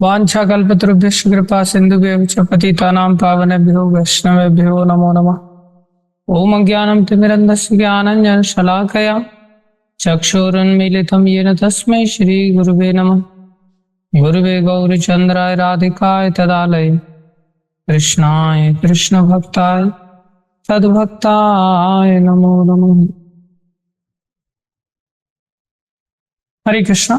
वाञ्छाकल्पतरुभ्यश्च कृपा सिन्धुभ्यः च पतितानां पावनेभ्यो वैष्णवेभ्यो नमो नमः। ॐ अज्ञानं तिमिरन्धस्य ज्ञानाञ्जनशलाकया चक्षुरुन्मीलितं येन तस्मै श्रीगुरुवे नमः। गुरुवे गौरीचन्द्राय राधिकाय तदालये कृष्णाय कृष्णभक्ताय सद्भक्ताय नमो नमः। हरे कृष्णा।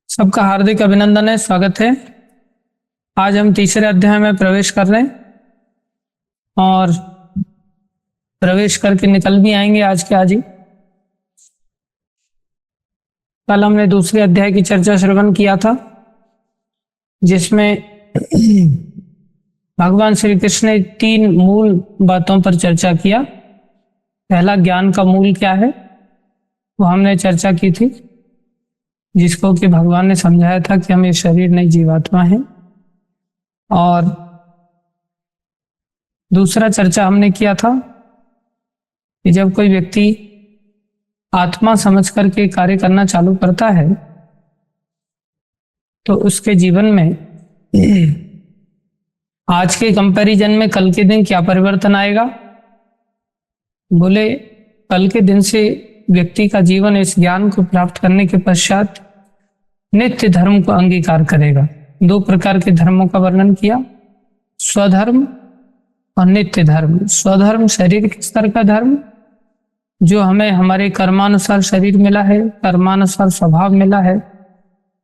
सबका हार्दिक अभिनंदन है, स्वागत है। आज हम तीसरे अध्याय में प्रवेश कर रहे हैं और प्रवेश करके निकल भी आएंगे आज के आज ही। कल हमने दूसरे अध्याय की चर्चा श्रवण किया था, जिसमें भगवान श्री कृष्ण ने 3 मूल बातों पर चर्चा किया। पहला, ज्ञान का मूल क्या है, वो हमने चर्चा की थी, जिसको कि भगवान ने समझाया था कि हम ये शरीर नहीं जीवात्मा है। और दूसरा चर्चा हमने किया था कि जब कोई व्यक्ति आत्मा समझ करके कार्य करना चालू करता है तो उसके जीवन में आज के कंपैरिजन में कल के दिन क्या परिवर्तन आएगा। बोले, कल के दिन से व्यक्ति का जीवन इस ज्ञान को प्राप्त करने के पश्चात नित्य धर्म को अंगीकार करेगा। 2 प्रकार के धर्मों का वर्णन किया, स्वधर्म और नित्य धर्म। स्वधर्म शरीर के स्तर का धर्म, जो हमें हमारे कर्मानुसार शरीर मिला है, कर्मानुसार स्वभाव मिला है,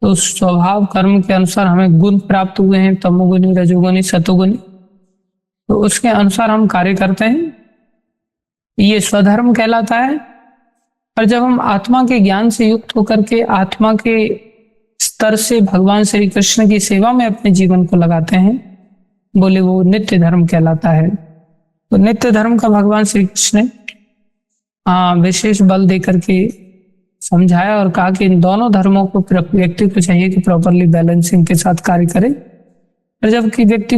तो उस स्वभाव कर्म के अनुसार हमें गुण प्राप्त हुए हैं, तमोगुणी, रजोगुणी, सतोगुणी, तो उसके अनुसार हम कार्य करते हैं, ये स्वधर्म कहलाता है। और जब हम आत्मा के ज्ञान से युक्त होकर के आत्मा के स्तर से भगवान श्री कृष्ण की सेवा में अपने जीवन को लगाते हैं, बोले वो नित्य धर्म कहलाता है। तो नित्य धर्म का भगवान श्री कृष्ण ने विशेष बल देकर के समझाया और कहा कि इन दोनों धर्मों को व्यक्ति को चाहिए कि प्रॉपरली बैलेंसिंग के साथ कार्य करे। और जबकि व्यक्ति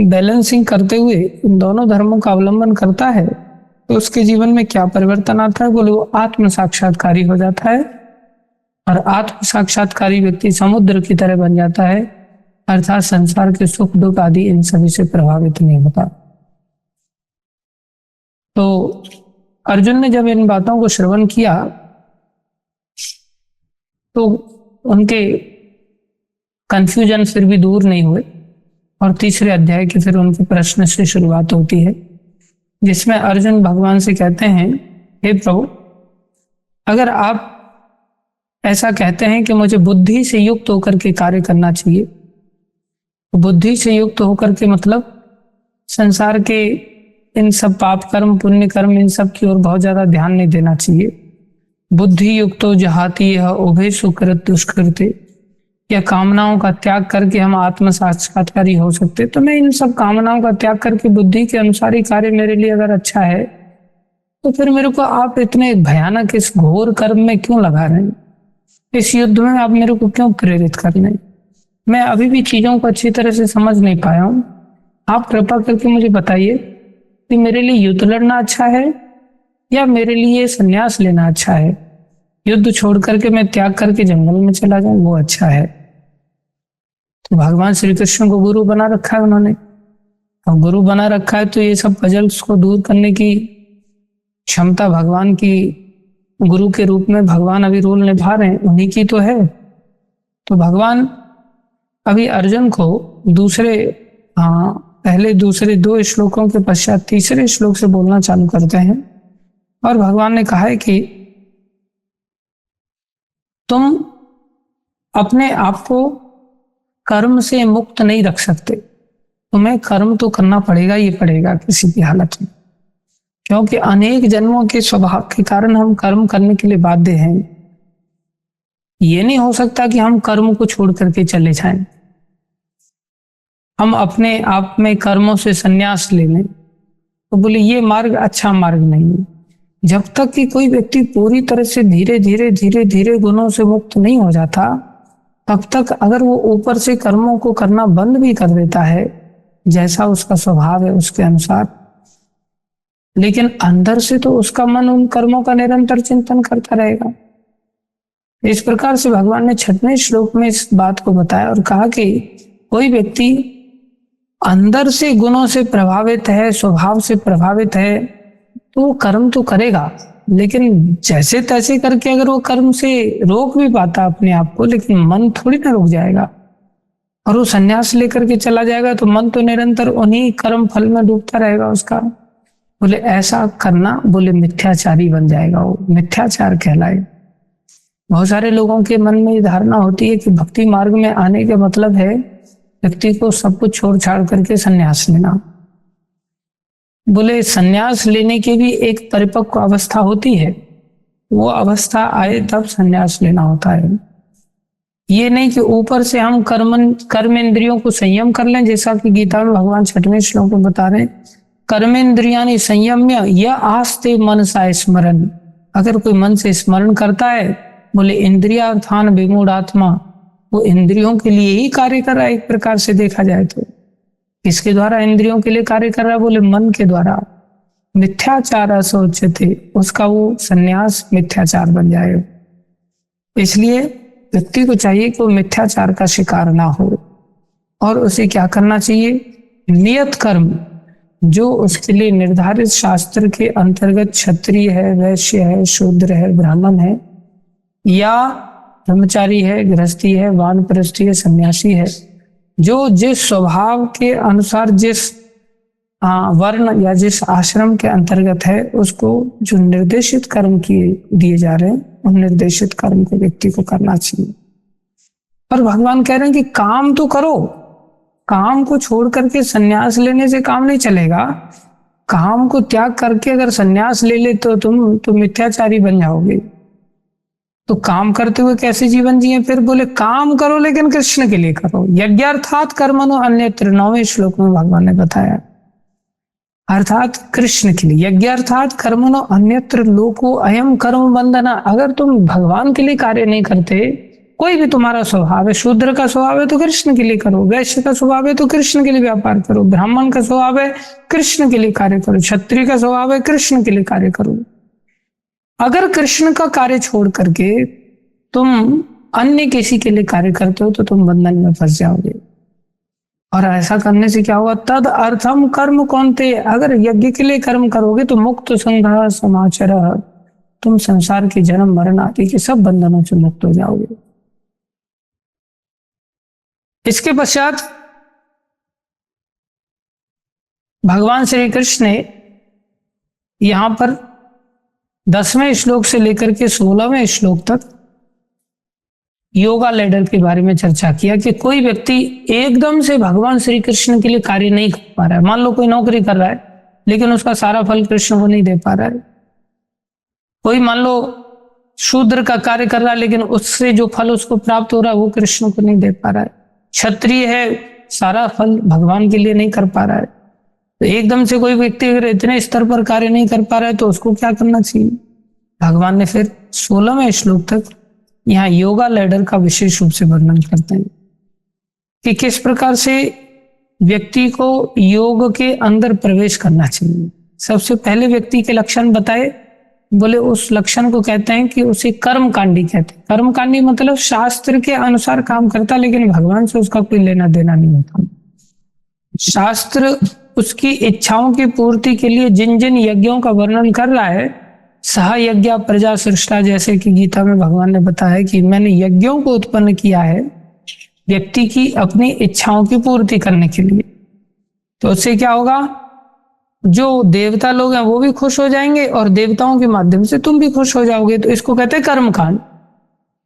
बैलेंसिंग करते हुए इन दोनों धर्मों का अवलंबन करता है तो उसके जीवन में क्या परिवर्तन आता है, बोले वो आत्म साक्षात्कारी हो जाता है। और आत्म साक्षात्कारी व्यक्ति समुद्र की तरह बन जाता है, अर्थात संसार के सुख दुख आदि इन सभी से प्रभावित नहीं होता। तो अर्जुन ने जब इन बातों को श्रवण किया तो उनके कंफ्यूजन फिर भी दूर नहीं हुए और तीसरे अध्याय के फिर उनके प्रश्न से शुरुआत होती है, जिसमें अर्जुन भगवान से कहते हैं, हे प्रभु, अगर आप ऐसा कहते हैं कि मुझे बुद्धि से युक्त होकर के कार्य करना चाहिए, तो बुद्धि से युक्त होकर के मतलब संसार के इन सब पाप कर्म पुण्य कर्म इन सब की ओर बहुत ज्यादा ध्यान नहीं देना चाहिए। बुद्धि युक्तो जहाती यह उभय सुकृत दुष्कृते, या कामनाओं का त्याग करके हम आत्म साक्षात्कारी हो सकते। तो मैं इन सब कामनाओं का त्याग करके बुद्धि के अनुसार ही कार्य मेरे लिए अगर अच्छा है, तो फिर मेरे को आप इतने भयानक इस घोर कर्म में क्यों लगा रहे हैं, इस युद्ध में आप मेरे को क्यों प्रेरित कर रहे हैं। मैं अभी भी चीजों को अच्छी तरह से समझ नहीं पाया हूं। आप कृपा करके मुझे बताइए कि मेरे लिए युद्ध लड़ना अच्छा है या मेरे लिए संन्यास लेना अच्छा है। युद्ध छोड़ करके मैं त्याग करके जंगल में चला जाऊं, वो अच्छा है। तो भगवान श्री कृष्ण को गुरु बना रखा है उन्होंने, और गुरु बना रखा है तो ये सब पजल्स को दूर करने की क्षमता भगवान की, गुरु के रूप में भगवान अभी रोल निभा रहे हैं, उन्हीं की तो है। तो भगवान अभी अर्जुन को पहले दूसरे 2 श्लोकों के पश्चात तीसरे श्लोक से बोलना चालू करते हैं और भगवान ने कहा है कि तुम अपने आप को कर्म से मुक्त नहीं रख सकते, तुम्हें कर्म तो करना पड़ेगा, ये पड़ेगा किसी भी हालत में, क्योंकि अनेक जन्मों के स्वभाव के कारण हम कर्म करने के लिए बाध्य हैं। ये नहीं हो सकता कि हम कर्म को छोड़ करके चले जाएं, हम अपने आप में कर्मों से संन्यास ले लें। तो बोले ये मार्ग अच्छा मार्ग नहीं है। जब तक कि कोई व्यक्ति पूरी तरह से धीरे धीरे गुणों से मुक्त नहीं हो जाता, तब तक अगर वो ऊपर से कर्मों को करना बंद भी कर देता है, जैसा उसका स्वभाव है उसके अनुसार, लेकिन अंदर से तो उसका मन उन कर्मों का निरंतर चिंतन करता रहेगा। इस प्रकार से भगवान ने 6वें श्लोक में इस बात को बताया और कहा कि कोई व्यक्ति अंदर से गुणों से प्रभावित है, स्वभाव से प्रभावित है, तो वो कर्म तो करेगा, लेकिन जैसे तैसे करके अगर वो कर्म से रोक भी पाता अपने आप को, लेकिन मन थोड़ी ना रुक जाएगा। और वो संन्यास लेकर के चला जाएगा तो मन तो निरंतर उन्हीं कर्म फल में डूबता रहेगा उसका। बोले ऐसा करना, बोले मिथ्याचारी बन जाएगा, वो मिथ्याचार कहलाएगा। बहुत सारे लोगों के मन में ये धारणा होती है कि भक्ति मार्ग में आने का मतलब है व्यक्ति को सब कुछ छोड़ छाड़ करके संन्यास लेना। बोले संन्यास लेने की भी एक परिपक्व अवस्था होती है, वो अवस्था आए तब संन्यास लेना होता है। ये नहीं कि ऊपर से हम कर्मेंद्रियों को संयम कर लें, जैसा कि गीता में भगवान 6वें श्लोक में बता रहे हैं, कर्मेंद्रियानि संयम्य य आस्ते मनसा स्मरण। अगर कोई मन से स्मरण करता है, बोले इंद्रियार्थान विमूढ़ात्मा, वो इंद्रियों के लिए ही कार्य कर रहा है। एक प्रकार से देखा जाए तो किसके द्वारा इंद्रियों के लिए कार्य कर रहा है? बोले मन के द्वारा। मिथ्याचार असोच्यते, उसका वो संन्यास मिथ्याचार बन जाएगा। इसलिए व्यक्ति को चाहिए कि वो मिथ्याचार का शिकार ना हो और उसे क्या करना चाहिए? नियत कर्म जो उसके लिए निर्धारित शास्त्र के अंतर्गत क्षत्रिय है, वैश्य है, शूद्र है, ब्राह्मण है, या ब्रह्मचारी है, गृहस्थी है, वानप्रस्थी है, सन्यासी है, जो जिस स्वभाव के अनुसार जिस वर्ण या जिस आश्रम के अंतर्गत है, उसको जो निर्देशित कर्म किए दिए जा रहे हैं, उन निर्देशित कर्म को व्यक्ति को करना चाहिए। और भगवान कह रहे हैं कि काम तो करो, काम को छोड़ करके संन्यास लेने से काम नहीं चलेगा। काम को त्याग करके अगर संन्यास ले ले तो तुम तो मिथ्याचारी बन जाओगे। तो काम करते हुए कैसे जीवन जिए? फिर बोले काम करो लेकिन कृष्ण के लिए करो। यज्ञार्थात कर्मणो अन्यत्र, 9वें श्लोक में भगवान ने बताया, अर्थात कृष्ण के लिए। यज्ञार्थात कर्मणो अन्यत्र लोको अयम कर्म बंधना। अगर तुम भगवान के लिए कार्य नहीं करते, कोई भी तुम्हारा स्वभाव है, शूद्र का स्वभाव है तो कृष्ण के लिए करो, वैश्य का स्वभाव है तो कृष्ण के लिए व्यापार करो, ब्राह्मण का स्वभाव है कृष्ण के लिए कार्य करो, क्षत्रिय का स्वभाव है कृष्ण के लिए कार्य करो। अगर कृष्ण का कार्य छोड़ करके तुम अन्य किसी के लिए कार्य करते हो तो तुम बंधन में फंस जाओगे। और ऐसा करने से क्या होगा? तद अर्थम कर्म कौनते, अगर यज्ञ के लिए कर्म करोगे तो मुक्त संघ समाचार, तुम संसार के जन्म मरण आदि के सब बंधनों से मुक्त हो जाओगे। इसके पश्चात भगवान श्री कृष्ण ने यहां पर 10वें श्लोक से लेकर के 16वें श्लोक तक योगा लैडर के बारे में चर्चा किया कि कोई व्यक्ति एकदम से भगवान श्री कृष्ण के लिए कार्य नहीं कर पा रहा है। मान लो कोई नौकरी कर रहा है लेकिन उसका सारा फल कृष्ण को नहीं दे पा रहा है। कोई मान लो शूद्र का कार्य कर रहा है लेकिन उससे जो फल उसको प्राप्त हो रहा है वो कृष्ण को नहीं दे पा रहा है। क्षत्रिय है, सारा फल भगवान के लिए नहीं कर पा रहा है। तो एकदम से कोई व्यक्ति अगर इतने स्तर पर कार्य नहीं कर पा रहा है तो उसको क्या करना चाहिए? भगवान ने फिर 16वें श्लोक तक यहाँ योगा लैडर का विशेष रूप से वर्णन करते हैं कि किस प्रकार से व्यक्ति को योग के अंदर प्रवेश करना चाहिए। सबसे पहले व्यक्ति के लक्षण बताए, बोले उस लक्षण को कहते हैं कि उसे कर्मकांडी कहते हैं। कर्मकांडी मतलब शास्त्र के अनुसार काम करता लेकिन भगवान से उसका कोई लेना देना नहीं होता। शास्त्र उसकी इच्छाओं की पूर्ति के लिए जिन जिन यज्ञों का वर्णन कर रहा है, सह यज्ञ प्रजा सृष्टा, जैसे कि गीता में भगवान ने बताया कि मैंने यज्ञों को उत्पन्न किया है व्यक्ति की अपनी इच्छाओं की पूर्ति करने के लिए। तो उससे क्या होगा? जो देवता लोग हैं वो भी खुश हो जाएंगे और देवताओं के माध्यम से तुम भी खुश हो जाओगे। तो इसको कहते हैं कर्मकांड।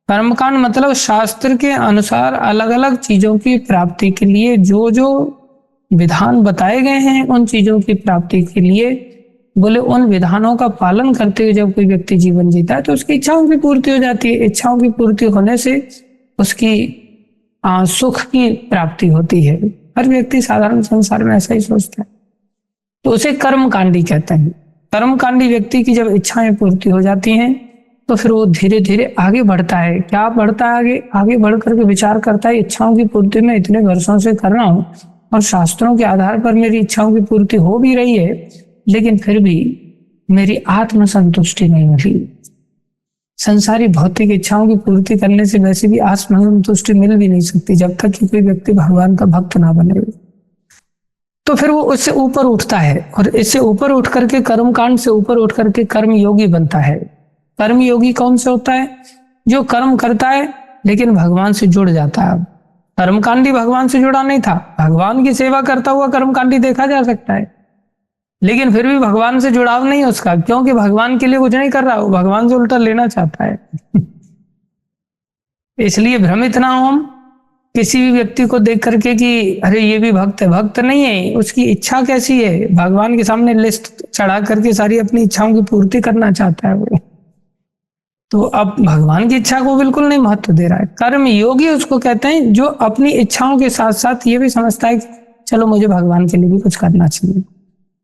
कर्मकांड मतलब शास्त्र के अनुसार अलग अलग चीजों की प्राप्ति के लिए जो जो विधान बताए गए हैं, उन चीजों की प्राप्ति के लिए बोले उन विधानों का पालन करते हुए जब कोई व्यक्ति जीवन जीता है तो उसकी इच्छाओं की पूर्ति हो जाती है। इच्छाओं की पूर्ति होने से उसकी सुख की प्राप्ति होती है। हर व्यक्ति साधारण संसार में ऐसा ही सोचता है, तो उसे कर्मकांडी कहते हैं। कर्मकांडी व्यक्ति की जब इच्छाएं पूर्ति हो जाती हैं तो फिर वो धीरे धीरे आगे बढ़ता है। क्या बढ़ता है? आगे बढ़ करके विचार करता है इच्छाओं की पूर्ति में इतने वर्षों से कर रहा हूं और शास्त्रों के आधार पर मेरी इच्छाओं की पूर्ति हो भी रही है, लेकिन फिर भी मेरी आत्म संतुष्टि नहीं मिली। संसारी भौतिक इच्छाओं की पूर्ति करने से वैसे भी आत्म संतुष्टि मिल भी नहीं सकती जब तक कि कोई व्यक्ति भगवान का भक्त ना बने। तो फिर वो उससे ऊपर उठता है और इससे ऊपर उठ करके कर्मकांड से ऊपर उठ करके कर्म योगी बनता है। कर्म योगी कौन से होता है? जो कर्म करता है लेकिन भगवान से जुड़ जाता है। कर्मकांडी भगवान से जुड़ा नहीं था, भगवान की सेवा करता हुआ कर्मकांडी देखा जा सकता है, लेकिन फिर भी भगवान से जुड़ाव नहीं उसका, क्योंकि भगवान के लिए कुछ नहीं कर रहा, वो भगवान से उल्टा लेना चाहता है। इसलिए भ्रमित ना हो हम किसी भी व्यक्ति को देख करके कि अरे ये भी भक्त है। भक्त नहीं है, उसकी इच्छा कैसी है, भगवान के सामने लिस्ट चढ़ा करके सारी अपनी इच्छाओं की पूर्ति करना चाहता है वो। तो अब भगवान की इच्छा को बिल्कुल नहीं महत्व दे रहा है। कर्म योगी उसको कहते हैं जो अपनी इच्छाओं के साथ साथ ये भी समझता है कि चलो मुझे भगवान के लिए भी कुछ करना चाहिए।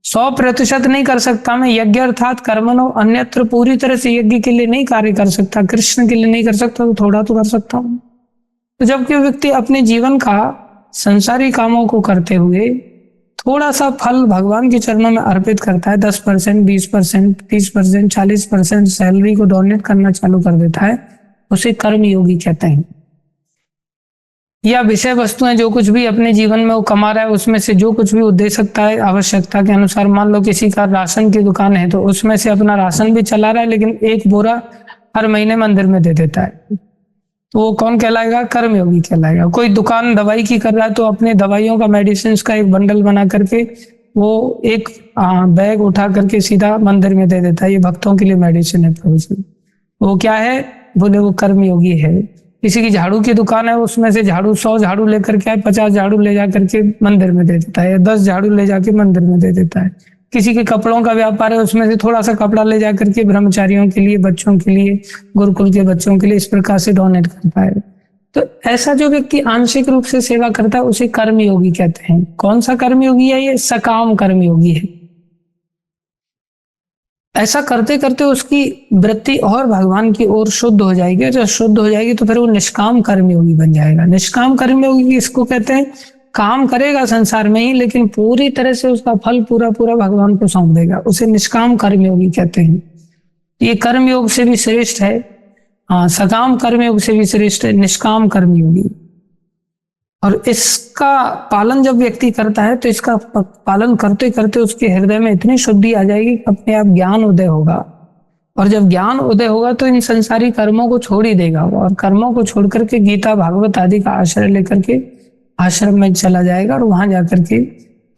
100% नहीं कर सकता मैं यज्ञ अर्थात कर्मणो अन्यत्र, पूरी तरह से यज्ञ के लिए नहीं कार्य कर सकता, कृष्ण के लिए नहीं कर सकता, तो थोड़ा तो कर सकता हूं। तो जबकि व्यक्ति अपने जीवन का संसारी कामों को करते हुए थोड़ा सा फल भगवान के चरणों में अर्पित करता है, 10%, 20%, 30%, 40% सैलरी को डोनेट करना चालू कर देता है, उसे कर्म योगी कहते हैं। या विषय वस्तुएं जो कुछ भी अपने जीवन में वो कमा रहा है उसमें से जो कुछ भी वो दे सकता है आवश्यकता के अनुसार। मान लो किसी का राशन की दुकान है तो उसमें से अपना राशन भी चला रहा है, लेकिन एक बोरा हर महीने मंदिर में दे देता है, तो वो कौन कहलाएगा? कर्मयोगी कहलाएगा। कोई दुकान दवाई की कर रहा है तो अपने दवाइयों का मेडिसिन का एक बंडल बना करके वो एक बैग उठा करके सीधा मंदिर में दे देता है, ये भक्तों के लिए मेडिसिन है प्रभु जी। वो क्या है? बोले वो कर्मयोगी है। किसी की झाड़ू की दुकान है, उसमें से झाड़ू 100 झाड़ू लेकर के 50 झाड़ू ले जा करके मंदिर में दे देता है, या 10 झाड़ू ले जाके मंदिर में दे देता है। किसी के कपड़ों का व्यापार है, उसमें से थोड़ा सा कपड़ा ले जा करके ब्रह्मचारियों के लिए, बच्चों के लिए, गुरुकुल के बच्चों के लिए इस प्रकार से डोनेट करता है। तो ऐसा जो व्यक्ति आंशिक रूप से सेवा करता है उसे कर्मयोगी कहते हैं। कौन सा कर्मयोगी है? ये सकाम कर्मयोगी है। ऐसा करते करते उसकी वृत्ति और भगवान की ओर शुद्ध हो जाएगी। जब शुद्ध हो जाएगी तो फिर वो निष्काम कर्मयोगी बन जाएगा। निष्काम कर्मयोगी इसको कहते हैं, काम करेगा संसार में ही लेकिन पूरी तरह से उसका फल पूरा पूरा भगवान को सौंप देगा, उसे निष्काम कर्मयोगी कहते हैं। ये कर्मयोग से भी श्रेष्ठ है, हाँ, सकाम कर्मयोग से भी श्रेष्ठ है निष्काम कर्मयोगी। और इसका पालन जब व्यक्ति करता है तो इसका पालन करते करते उसके हृदय में इतनी शुद्धि आ जाएगी कि अपने आप ज्ञान उदय होगा। और जब ज्ञान उदय होगा तो इन संसारी कर्मों को छोड़ ही देगा, और कर्मों को छोड़ करके गीता भागवत आदि का आश्रय लेकर के आश्रम में चला जाएगा और वहां जाकर के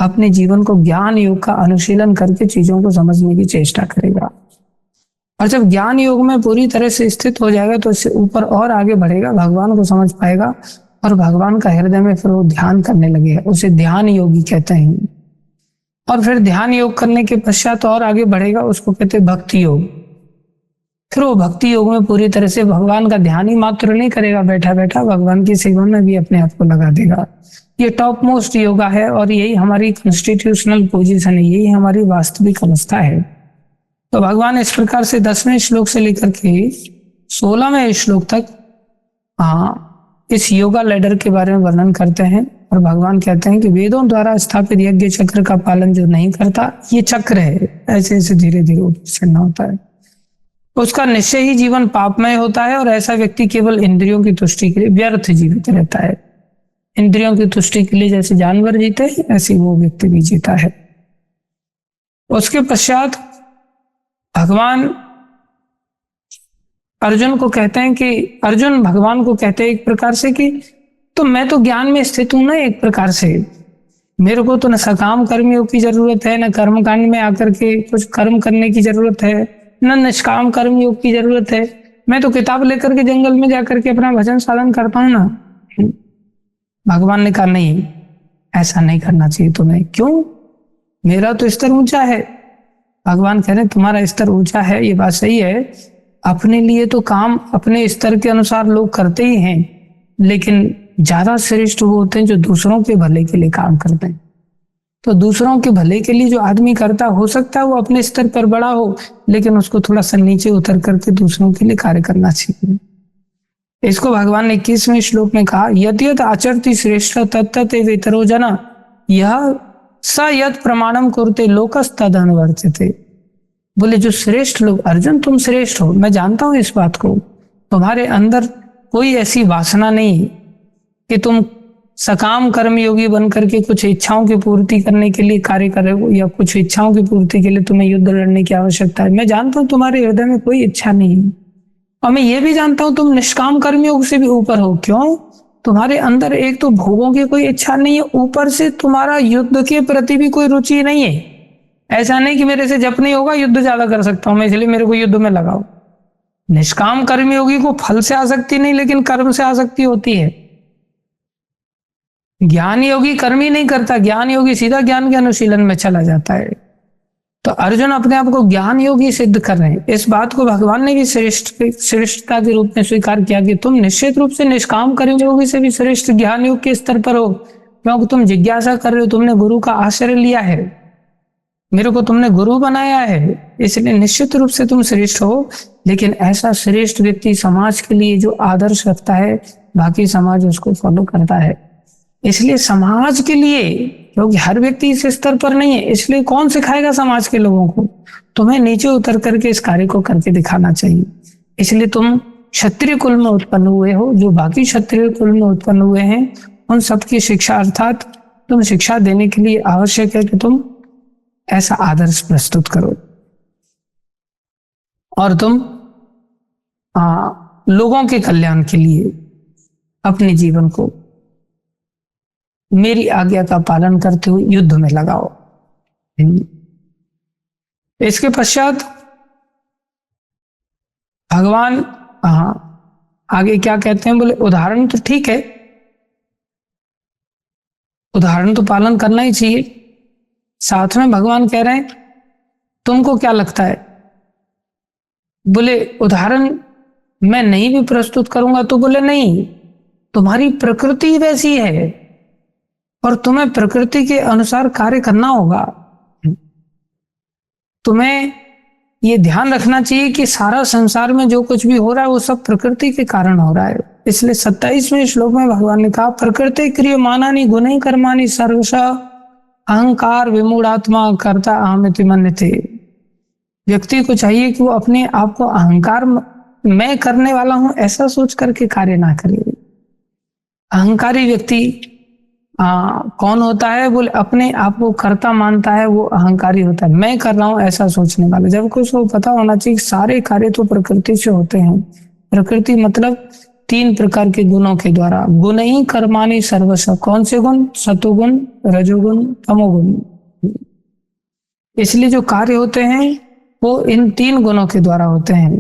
अपने जीवन को ज्ञान योग का अनुशीलन करके चीजों को समझने की चेष्टा करेगा। और जब ज्ञान योग में पूरी तरह से स्थित हो जाएगा तो इससे ऊपर और आगे बढ़ेगा, भगवान को समझ पाएगा और भगवान का हृदय में फिर वो ध्यान करने लगेगा, उसे ध्यान योगी कहते हैं। और फिर ध्यान योग करने के पश्चात और आगे बढ़ेगा, उसको कहते हैं भक्ति योग। फिर वो भक्ति योग में पूरी तरह से भगवान का ध्यान ही मात्र नहीं करेगा बैठा बैठा, भगवान की सेवा में भी अपने आप को लगा देगा। ये टॉप मोस्ट योगा है और यही हमारी कॉन्स्टिट्यूशनल पोजीशन है, यही हमारी वास्तविक अवस्था है। तो भगवान इस प्रकार से 10वें श्लोक से लेकर के 16वें श्लोक तक इस योगा लेडर के बारे में वर्णन करते हैं। और भगवान कहते हैं कि वेदों द्वारा स्थापित यज्ञ चक्र का पालन जो नहीं करता, ये चक्र है, ऐसे ऐसे धीरे धीरे उत्पन्न होता है, उसका निश्चय ही जीवन पापमय होता है। और ऐसा व्यक्ति केवल इंद्रियों की तुष्टि के लिए व्यर्थ जीवित रहता है। इंद्रियों की तुष्टि के लिए जैसे जानवर जीते हैं ऐसे वो व्यक्ति भी जीता है। उसके पश्चात भगवान अर्जुन को कहते हैं कि अर्जुन भगवान को कहते हैं एक प्रकार से कि तो मैं तो ज्ञान में स्थित हूं ना, एक प्रकार से मेरे को तो न सकाम कर्मयोग की जरूरत है, न कर्म कांड में आकर के कुछ कर्म करने की जरूरत है, न निष्काम कर्मयोग की जरूरत है। मैं तो किताब लेकर के जंगल में जाकर के अपना भजन साधन करता हूं ना। भगवान ने कहा नहीं, ऐसा नहीं करना चाहिए तुम्हें। क्यों? मेरा तो स्तर ऊंचा है। भगवान कह रहे तुम्हारा स्तर ऊंचा है, ये बात सही है। अपने लिए तो काम अपने स्तर के अनुसार लोग करते ही हैं, लेकिन ज्यादा श्रेष्ठ वो होते हैं जो दूसरों के भले के लिए काम करते हैं। तो दूसरों के भले के लिए जो आदमी करता, हो सकता है वो अपने स्तर पर बड़ा हो, लेकिन उसको थोड़ा सा नीचे उतर करके दूसरों के लिए कार्य करना चाहिए। इसको भगवान ने 21वें श्लोक में कहा, यद्यत आचरति श्रेष्ठ तत्त वेतरो जना यह स यत् प्रमाणम कुरुते लोकस्तद अनुवर्तते। बोले जो श्रेष्ठ लोग, अर्जुन तुम श्रेष्ठ हो, मैं जानता हूं इस बात को, तुम्हारे अंदर कोई ऐसी वासना नहीं कि तुम सकाम कर्मयोगी बन करके कुछ इच्छाओं की पूर्ति करने के लिए कार्य कर रहे हो, या कुछ इच्छाओं की पूर्ति के लिए तुम्हें युद्ध लड़ने की आवश्यकता है। मैं जानता हूं तुम्हारे हृदय में कोई इच्छा नहीं है, और मैं ये भी जानता हूं तुम निष्काम कर्मयोग से भी ऊपर हो। क्यों? तुम्हारे अंदर एक तो भोगों की कोई इच्छा नहीं है, ऊपर से तुम्हारा युद्ध के प्रति भी कोई रुचि नहीं है। ऐसा नहीं कि मेरे से जप नहीं होगा, युद्ध ज्यादा कर सकता हूं मैं, इसलिए मेरे को युद्ध में लगाओ। निष्काम कर्मयोगी को फल से आसक्ति नहीं, लेकिन कर्म से आसक्ति होती है। ज्ञान योगी कर्म ही नहीं करता, ज्ञान योगी सीधा ज्ञान के अनुशीलन में चला जाता है। तो अर्जुन अपने आप को ज्ञान योगी सिद्ध कर रहे हैं। इस बात को भगवान ने भी श्रेष्ठता के रूप में स्वीकार किया कि तुम निश्चित रूप से निष्काम कर्मयोगी से भी श्रेष्ठ ज्ञान योग के स्तर पर हो, क्योंकि तुम जिज्ञासा कर रहे हो, तुमने गुरु का आश्रय लिया है, मेरे को तुमने गुरु बनाया है, इसलिए निश्चित रूप से तुम श्रेष्ठ हो। लेकिन ऐसा श्रेष्ठ व्यक्ति समाज के लिए जो आदर्श रखता है, बाकी समाज उसको फॉलो करता है। इसलिए समाज के लिए, क्योंकि हर व्यक्ति इस स्तर पर नहीं है, इसलिए कौन सिखाएगा समाज के लोगों को? तुम्हें नीचे उतर करके इस कार्य को करके दिखाना चाहिए। इसलिए तुम क्षत्रिय कुल में उत्पन्न हुए हो, जो बाकी क्षत्रिय कुल में उत्पन्न हुए हैं उन सबकी शिक्षा, अर्थात तुम शिक्षा देने के लिए आवश्यक है कि तुम ऐसा आदर्श प्रस्तुत करो, और तुम लोगों के कल्याण के लिए अपने जीवन को मेरी आज्ञा का पालन करते हुए युद्ध में लगाओ। इसके पश्चात भगवान आगे क्या कहते हैं? बोले उदाहरण तो ठीक है, उदाहरण तो पालन करना ही चाहिए। साथ में भगवान कह रहे हैं तुमको क्या लगता है? बोले उदाहरण मैं नहीं भी प्रस्तुत करूंगा तो? बोले नहीं, तुम्हारी प्रकृति वैसी है और तुम्हें प्रकृति के अनुसार कार्य करना होगा। तुम्हें ये ध्यान रखना चाहिए कि सारा संसार में जो कुछ भी हो रहा है वो सब प्रकृति के कारण हो रहा है। इसलिए 27वें श्लोक में भगवान ने कहा प्रकृति क्रियमानानि गुणैः कर्माणि सर्वशः अहंकार विमूढ़ात्मा कर्ता अहमिति मन्यते। व्यक्ति को चाहिए कि वो अपने आप को अहंकार मैं करने वाला हूं ऐसा सोच करके कार्य ना करे। अहंकारी व्यक्ति कौन होता है? बोले अपने आप को कर्ता मानता है, वो अहंकारी होता है। मैं कर रहा हूं ऐसा सोचने वाला। जब कुछ को पता होना चाहिए सारे कार्य तो प्रकृति से होते हैं। प्रकृति मतलब 3 प्रकार के गुणों के द्वारा। गुणैः कर्माणि सर्वशः। कौन से गुण? सतोगुण, रजोगुण, तमोगुण। इसलिए जो कार्य होते हैं वो इन 3 गुणों के द्वारा होते हैं।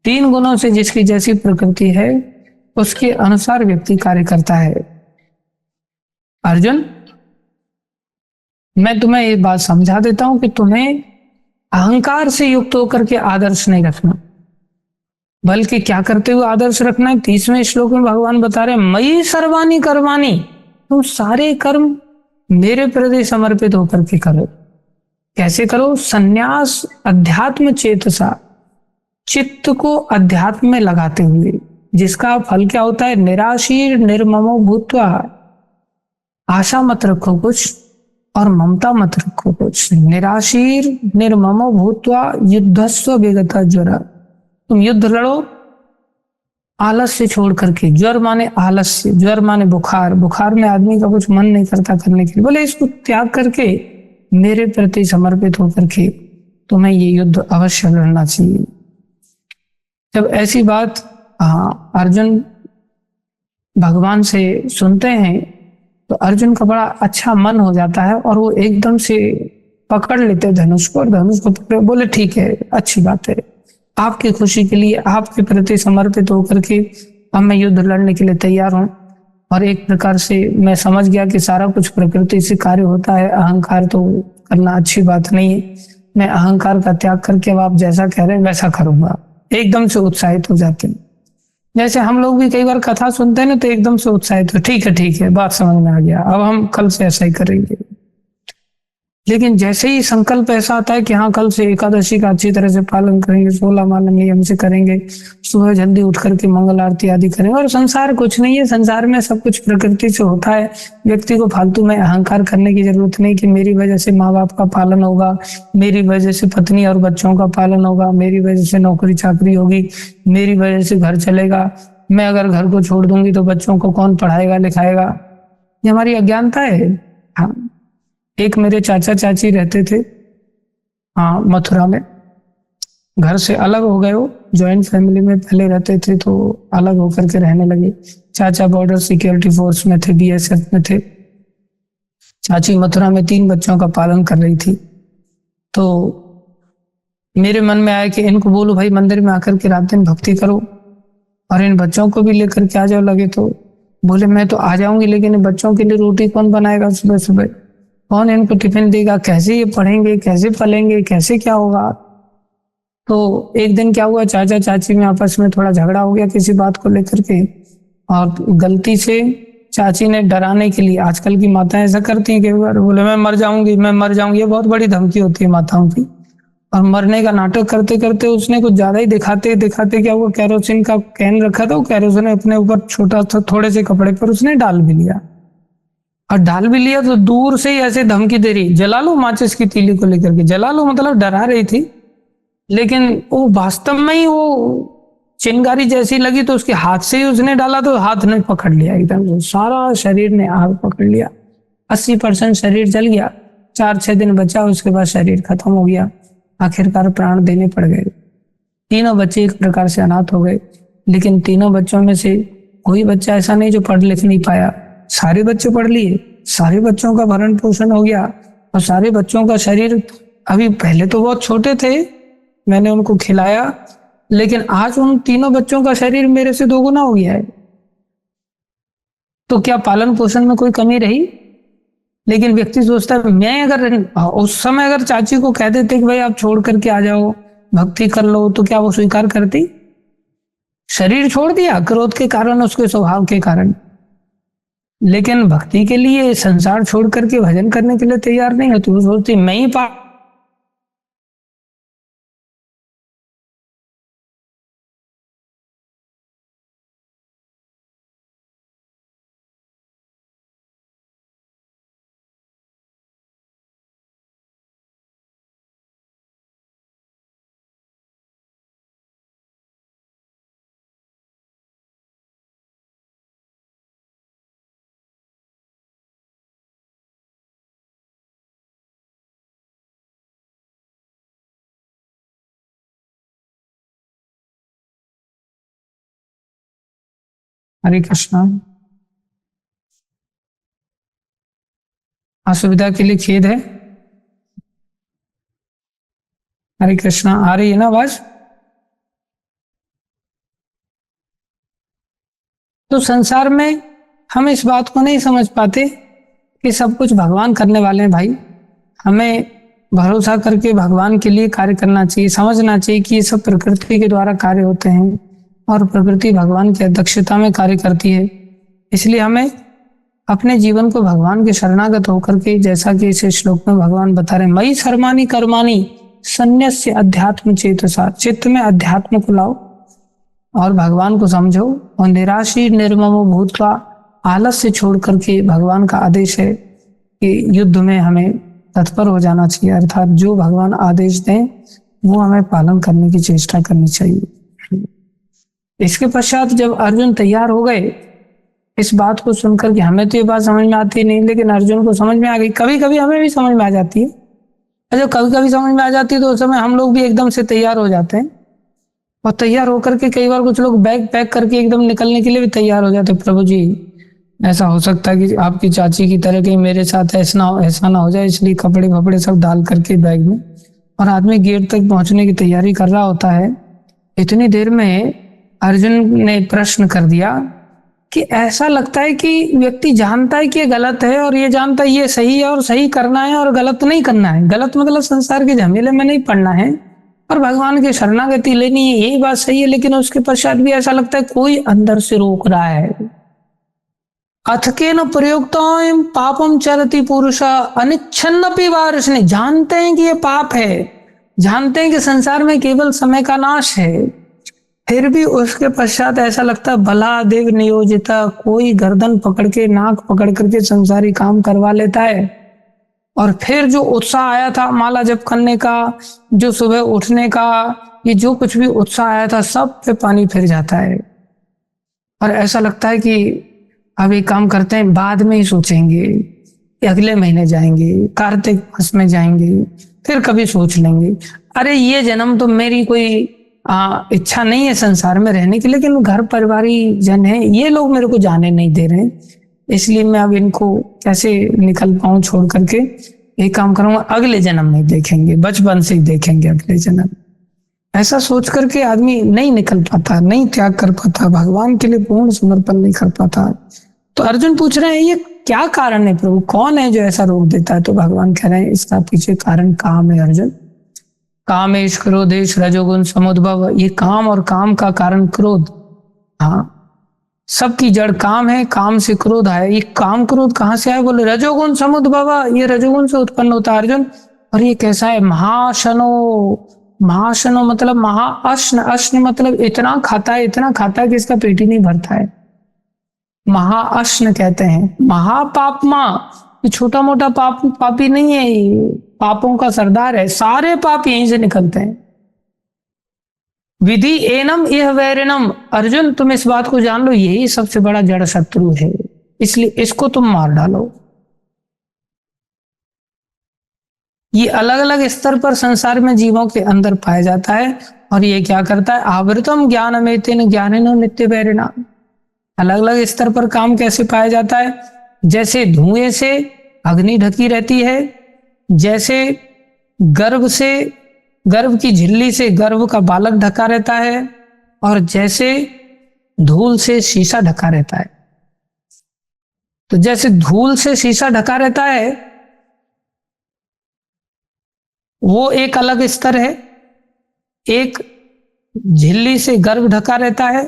3 गुणों से जिसकी जैसी प्रकृति है उसके अनुसार व्यक्ति कार्य करता है। अर्जुन, मैं तुम्हें ये बात समझा देता हूं कि तुम्हें अहंकार से युक्त होकर के आदर्श नहीं रखना, बल्कि क्या करते हुए आदर्श रखना है। 30वें श्लोक में भगवान बता रहे मयि सर्वाणि कर्माणि। तुम सारे कर्म मेरे प्रति समर्पित होकर के करो। कैसे करो? संन्यास अध्यात्म चेतसा। चित्त को अध्यात्म में लगाते हुए, जिसका फल क्या होता है? निराशीर निर्ममो भूत्वा। आशा मत रखो कुछ और ममता मत रखो कुछ। निराशीर निर्ममो भूत्वा युद्धस्व विगता ज्वरा। तुम युद्ध लड़ो आलस्य छोड़ करके। ज्वर माने आलस्य, ज्वर माने बुखार। बुखार में आदमी का कुछ मन नहीं करता करने के लिए। बोले इसको त्याग करके मेरे प्रति समर्पित होकर के तुम्हें ये युद्ध अवश्य लड़ना चाहिए। जब ऐसी बात अर्जुन भगवान से सुनते हैं तो अर्जुन का बड़ा अच्छा मन हो जाता है और वो एकदम से पकड़ लेते धनुष को, और धनुष को पकड़े बोले ठीक है, अच्छी बात है, आपकी खुशी के लिए आपके प्रति समर्पित होकर के अब मैं युद्ध लड़ने के लिए तैयार हूं। और एक प्रकार से मैं समझ गया कि सारा कुछ प्रकृति से कार्य होता है, अहंकार तो करना अच्छी बात नहीं है। मैं अहंकार का त्याग करके अब आप जैसा कह रहे हैं वैसा करूंगा। एकदम से उत्साहित हो जाते हैं। जैसे हम लोग भी कई बार कथा सुनते हैं ना तो एकदम से उत्साहित हो, ठीक है बात समझ में आ गया, अब हम कल से ऐसा ही करेंगे। लेकिन जैसे ही संकल्प ऐसा आता है कि हाँ कल से एकादशी का अच्छी तरह से पालन करेंगे, 16 माला नियम से करेंगे, सुबह जल्दी उठ करके मंगल आरती आदि करेंगे, और संसार कुछ नहीं है, संसार में सब कुछ प्रकृति से होता है। व्यक्ति को फालतू में अहंकार करने की जरूरत नहीं कि मेरी वजह से माँ बाप का पालन होगा, मेरी वजह से पत्नी और बच्चों का पालन होगा, मेरी वजह से नौकरी चाकरी होगी, मेरी वजह से घर चलेगा, मैं अगर घर को छोड़ दूंगी तो बच्चों को कौन पढ़ाएगा लिखाएगा। ये हमारी अज्ञानता है। हाँ, एक मेरे चाचा चाची रहते थे, हाँ, मथुरा में। घर से अलग हो गए, वो जॉइंट फैमिली में पहले रहते थे तो अलग होकर के रहने लगे। चाचा बॉर्डर सिक्योरिटी फोर्स में थे, बीएसएफ में थे। चाची मथुरा में 3 बच्चों का पालन कर रही थी। तो मेरे मन में आया कि इनको बोलो भाई मंदिर में आकर के रात दिन भक्ति करो और इन बच्चों को भी लेकर के आ जाओ। लगे तो बोले मैं तो आ जाऊंगी, लेकिन बच्चों के लिए रोटी कौन बनाएगा सुबह सुबह, कौन इनको टिफिन देगा, कैसे ये पढ़ेंगे, कैसे पलेंगे, कैसे क्या होगा। तो एक दिन क्या हुआ, चाचा चाची में आपस में थोड़ा झगड़ा हो गया किसी बात को लेकर के, और गलती से चाची ने डराने के लिए, आजकल की माताएं ऐसा करती हैं कि बोले मैं मर जाऊंगी, मैं मर जाऊंगी, ये बहुत बड़ी धमकी होती है माताओं की। और मरने का नाटक करते करते उसने कुछ ज्यादा ही दिखाते दिखाते क्या हुआ, कैरोसिन का कैन रखा था, वो कैरोसिन अपने ऊपर छोटा सा थोड़े से कपड़े पर उसने डाल भी लिया। और डाल भी लिया तो दूर से ही ऐसे धमकी दे रही, जला लो माचिस की तीली को लेकर के, जला लो, मतलब डरा रही थी। लेकिन वो वास्तव में ही वो चिंगारी जैसी लगी तो उसके हाथ से ही उसने डाला तो हाथ ने पकड़ लिया, एकदम से सारा शरीर ने आग पकड़ लिया। 80% शरीर जल गया। 4-6 दिन बचा, उसके बाद शरीर खत्म हो गया। आखिरकार प्राण देने पड़ गए। तीनों बच्चे एक प्रकार से अनाथ हो गए। लेकिन तीनों बच्चों में से कोई बच्चा ऐसा नहीं जो पढ़ लिख नहीं पाया। सारे बच्चे पढ़ लिए, सारे बच्चों का भरण पोषण हो गया, और सारे बच्चों का शरीर, अभी पहले तो बहुत छोटे थे, मैंने उनको खिलाया, लेकिन आज उन तीनों बच्चों का शरीर मेरे से 2 गुना हो गया है। तो क्या पालन पोषण में कोई कमी रही? लेकिन व्यक्ति सोचता है मैं अगर उस समय अगर चाची को कह देते कि भाई आप छोड़ करके आ जाओ, भक्ति कर लो, तो क्या वो स्वीकार करती? शरीर छोड़ दिया क्रोध के कारण, उसके स्वभाव के कारण, लेकिन भक्ति के लिए, संसार छोड़ करके भजन करने के लिए तैयार नहीं है। तो सोचती मैं ही पा हरे कृष्णा। असुविधा के लिए खेद है। हरे कृष्णा। आ रही है ना आवाज? तो संसार में हम इस बात को नहीं समझ पाते कि सब कुछ भगवान करने वाले हैं। भाई हमें भरोसा करके भगवान के लिए कार्य करना चाहिए, समझना चाहिए कि ये सब प्रकृति के द्वारा कार्य होते हैं और प्रकृति भगवान की अध्यक्षता में कार्य करती है। इसलिए हमें अपने जीवन को भगवान के शरणागत होकर के, जैसा कि इस श्लोक में भगवान बता रहे, मई सर्वाणी कर्माणि संन्यस्य अध्यात्म चेतसा, चित्त में अध्यात्म को लाओ और भगवान को समझो, और निराशी निर्ममो भूत्वा, आलस्य छोड़ करके, भगवान का आदेश है कि युद्ध में हमें तत्पर हो जाना चाहिए, अर्थात जो भगवान आदेश दें वो हमें पालन करने की चेष्टा करनी चाहिए। इसके पश्चात जब अर्जुन तैयार हो गए इस बात को सुनकर कि हमें तो ये बात समझ में आती नहीं, लेकिन अर्जुन को समझ में आ गई। कभी कभी हमें भी समझ में आ जाती है, और जब कभी कभी समझ में आ जाती है तो उस समय हम लोग भी एकदम से तैयार हो जाते हैं, और तैयार होकर के कई बार कुछ लोग बैग पैक करके एकदम निकलने के लिए भी तैयार हो जाते हैं। प्रभु जी ऐसा हो सकता है कि आपकी चाची की तरह कहीं मेरे साथ ऐसा ना हो जाए, इसलिए कपड़े वपड़े सब डाल करके बैग में, और आदमी गेट तक पहुंचने की तैयारी कर रहा होता है। इतनी देर में अर्जुन ने प्रश्न कर दिया कि ऐसा लगता है कि व्यक्ति जानता है कि ये गलत है और ये जानता है ये सही है और सही करना है और गलत नहीं करना है। गलत मतलब संसार के झमेले में नहीं पड़ना है और भगवान की शरणागति लेनी है, यही बात सही है, लेकिन उसके पश्चात भी ऐसा लगता है कोई अंदर से रोक रहा है। अथकेन प्रयुक्तों पापम चरति पुरुष अनिच्छन्नपि वार्ष्णि, जानते हैं कि ये पाप है, जानते हैं कि संसार में केवल समय का नाश है, फिर भी उसके पश्चात ऐसा लगता है भला देव नियोजिता, कोई गर्दन पकड़ के नाक पकड़ करके संसारी काम करवा लेता है, और फिर जो उत्साह आया था माला जप करने का, जो सुबह उठने का, ये जो कुछ भी उत्साह आया था सब पे पानी फिर जाता है, और ऐसा लगता है कि अब एक काम करते हैं, बाद में ही सोचेंगे, अगले महीने जाएंगे, कार्तिक मास में जाएंगे, फिर कभी सोच लेंगे। अरे ये जन्म तो मेरी कोई इच्छा नहीं है संसार में रहने की, लेकिन घर परिवारी जन है, ये लोग मेरे को जाने नहीं दे रहे हैं, इसलिए मैं अब इनको कैसे निकल पाऊं छोड़ करके, एक काम करूंगा, अगले जन्म में देखेंगे, बचपन से ही देखेंगे अगले जन्म। ऐसा सोच करके आदमी नहीं निकल पाता, नहीं त्याग कर पाता, भगवान के लिए पूर्ण समर्पण नहीं कर पाता। तो अर्जुन पूछ रहे हैं ये क्या कारण है प्रभु, कौन है जो ऐसा रोक देता है? तो भगवान कह रहे हैं इसका पीछे कारण काम है अर्जुन। कामेश क्रोधेश रजोगुण समुद्भव, ये काम और काम का कारण क्रोध। हाँ, सबकी जड़ काम है, काम से क्रोध आया। ये काम क्रोध कहां से आया? बोले रजोगुण समुद्भव, ये रजोगुण से उत्पन्न होता है अर्जुन। और ये कैसा है? महाशनो, महाशनो मतलब महाअश्न, अश्न मतलब इतना खाता है, इतना खाता है कि इसका पेट ही नहीं भरता है, महाअश्न कहते हैं। महापापमा, ये छोटा मोटा पाप पापी नहीं है, ये पापों का सरदार है, सारे पाप यहीं से निकलते हैं। विधि एनम यह वैरिणम, अर्जुन तुम इस बात को जान लो, यही सबसे बड़ा जड़ शत्रु है, इसलिए इसको तुम मार डालो। ये अलग अलग स्तर पर संसार में जीवों के अंदर पाया जाता है, और ये क्या करता है? आवृतम ज्ञानमेतेन ज्ञानेन नित्य वैरिणा। अलग अलग स्तर पर काम कैसे पाया जाता है? जैसे धुएं से अग्नि ढकी रहती है, जैसे गर्भ से, गर्भ की झिल्ली से गर्भ का बालक ढका रहता है, और जैसे धूल से शीशा ढका रहता है। तो जैसे धूल से शीशा ढका रहता है वो एक अलग स्तर है, एक झिल्ली से गर्भ ढका रहता है,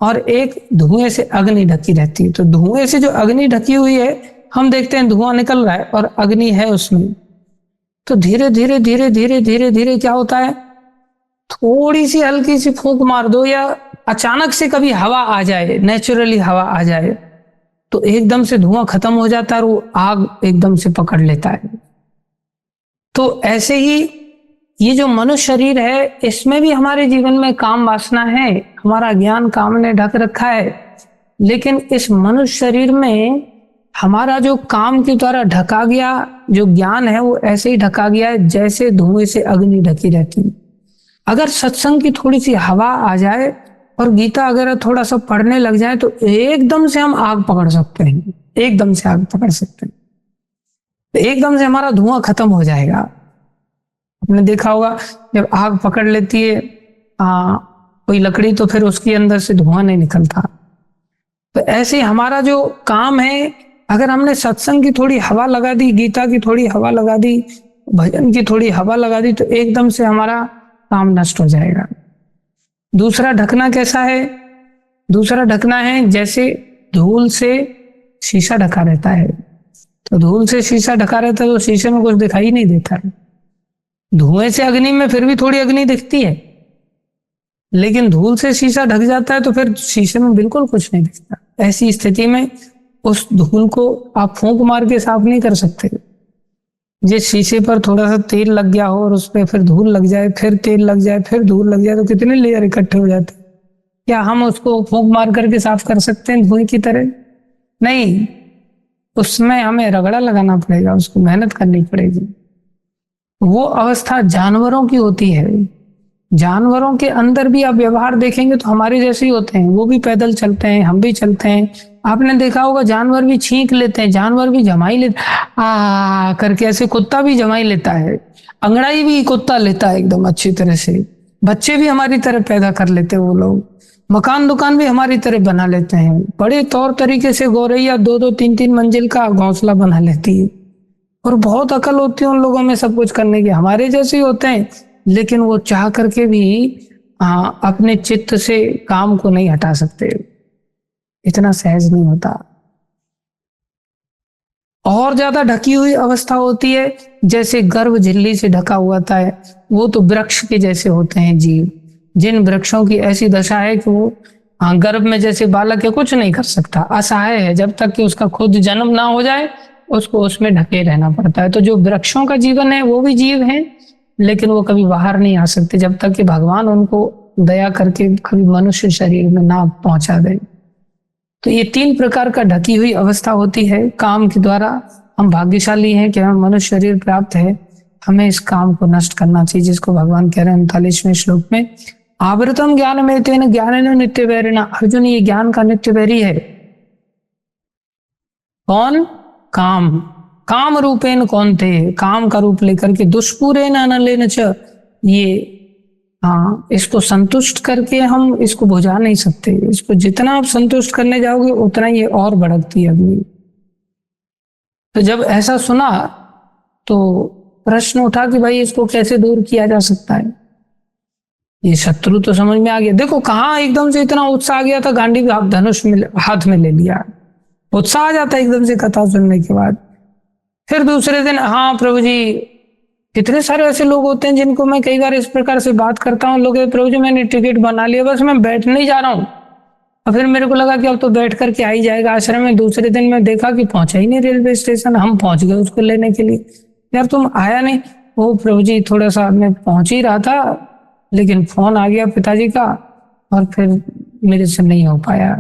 और एक धुएं से अग्नि ढकी रहती है। तो धुएं से जो अग्नि ढकी हुई है, हम देखते हैं धुआं निकल रहा है और अग्नि है उसमें, तो धीरे धीरे धीरे धीरे धीरे धीरे क्या होता है? थोड़ी सी हल्की सी फूंक मार दो, या अचानक से कभी हवा आ जाए, नेचुरली हवा आ जाए, तो एकदम से धुआं खत्म हो जाता है और वो आग एकदम से पकड़ लेता है। तो ऐसे ही ये जो मनुष्य शरीर है, इसमें भी हमारे जीवन में काम वासना है, हमारा ज्ञान काम ने ढक रखा है, लेकिन इस मनुष्य शरीर में हमारा जो काम के द्वारा ढका गया जो ज्ञान है, वो ऐसे ही ढका गया है जैसे धुएं से अग्नि ढकी रहती है। अगर सत्संग की थोड़ी सी हवा आ जाए और गीता अगर थोड़ा सा पढ़ने लग जाए, तो एकदम से हम आग पकड़ सकते हैं, एकदम से आग पकड़ सकते हैं, तो एकदम से हमारा धुआं खत्म हो जाएगा। आपने देखा होगा जब आग पकड़ लेती है कोई लकड़ी, तो फिर उसके अंदर से धुआं नहीं निकलता। तो ऐसे हमारा जो काम है, अगर हमने सत्संग की थोड़ी हवा लगा दी, गीता की थोड़ी हवा लगा दी, भजन की थोड़ी हवा लगा दी, तो एकदम से हमारा काम नष्ट हो जाएगा। दूसरा ढकना कैसा है? दूसरा ढकना है जैसे धूल से शीशा ढका रहता है। तो धूल से शीशा ढका रहता है तो शीशे में कुछ दिखाई नहीं देता है। धुएं से अग्नि में फिर भी थोड़ी अग्नि दिखती है, लेकिन धूल से शीशा ढक जाता है तो फिर शीशे में बिल्कुल कुछ नहीं दिखता। ऐसी स्थिति में उस धूल को आप फूंक मार के साफ नहीं कर सकते। जिस शीशे पर थोड़ा सा तेल लग गया हो और उस पर फिर धूल लग जाए, फिर तेल लग जाए, फिर धूल लग जाए, तो कितने लेयर इकट्ठे हो जाते हैं। क्या हम उसको फूंक मार करके साफ कर सकते हैं धुएं की तरह? नहीं, उसमें हमें रगड़ा लगाना पड़ेगा, उसको मेहनत करनी पड़ेगी। वो अवस्था जानवरों की होती है। जानवरों के अंदर भी आप व्यवहार देखेंगे तो हमारे जैसे ही होते हैं, वो भी पैदल चलते हैं, हम भी चलते हैं। आपने देखा होगा जानवर भी छींक लेते हैं, जानवर भी जमाई लेते करके, ऐसे कुत्ता भी जमाई लेता है, अंगड़ाई भी कुत्ता लेता है एकदम अच्छी तरह से। बच्चे भी हमारी तरह पैदा कर लेते हैं वो लोग, मकान दुकान भी हमारी तरह बना लेते हैं। बड़े तौर तरीके से गौरैया 2-2, 3-3 मंजिल का घोंसला बना लेती है, और बहुत अकल होती है उन लोगों में सब कुछ करने की। हमारे जैसे ही होते हैं, लेकिन वो चाह करके भी अपने चित्त से काम को नहीं हटा सकते, इतना सहज नहीं होता। और ज्यादा ढकी हुई अवस्था होती है, जैसे गर्भ झिल्ली से ढका हुआ होता है, वो तो वृक्ष के जैसे होते हैं जीव। जिन वृक्षों की ऐसी दशा है कि वो गर्भ में जैसे बालक है कुछ नहीं कर सकता, असहाय है, जब तक कि उसका खुद जन्म ना हो जाए उसको उसमें ढके रहना पड़ता है। तो जो वृक्षों का जीवन है वो भी जीव है, लेकिन वो कभी बाहर नहीं आ सकते जब तक कि भगवान उनको दया करके कभी मनुष्य शरीर में ना पहुंचा दे। तो ये 3 प्रकार का ढकी हुई अवस्था होती है। काम के द्वारा हम भाग्यशाली हैं कि हमें मनुष्य शरीर प्राप्त है, हमें इस काम को नष्ट करना चाहिए, जिसको भगवान कह रहे हैं 39वें श्लोक में, आवृतम ज्ञान में तेन ज्ञान नित्य वैरिणा। अर्जुन, ये ज्ञान का नित्य वैरी है। कौन? काम। काम रूपेण कौन थे, काम का रूप लेकर के, दुष्पूरे न लेन च, ये हाँ, इसको संतुष्ट करके हम इसको बुझा नहीं सकते। इसको जितना आप संतुष्ट करने जाओगे उतना ये और भड़कती है अग्नि। तो जब ऐसा सुना तो प्रश्न उठा कि भाई इसको कैसे दूर किया जा सकता है। ये शत्रु तो समझ में आ गया। देखो कहाँ एकदम से इतना उत्साह आ गया था, गांडीव धनुष में हाथ में ले लिया। उत्साह आ जाता है एकदम से कथा सुनने के बाद। फिर दूसरे दिन, हाँ प्रभु जी, कितने सारे ऐसे लोग होते हैं जिनको मैं कई बार इस प्रकार से बात करता हूँ, लोग प्रभु जी मैंने टिकट बना लिया, बस मैं बैठ नहीं जा रहा हूँ। और फिर मेरे को लगा कि अब तो बैठ करके आ ही जाएगा आश्रम में। दूसरे दिन मैं देखा कि पहुंचा ही नहीं रेलवे स्टेशन, हम पहुंच गए उसको लेने के लिए। यार तुम आया नहीं। वो प्रभु जी थोड़ा सा मैं पहुंच ही रहा था, लेकिन फोन आ गया पिताजी का और फिर मेरे से नहीं हो पाया।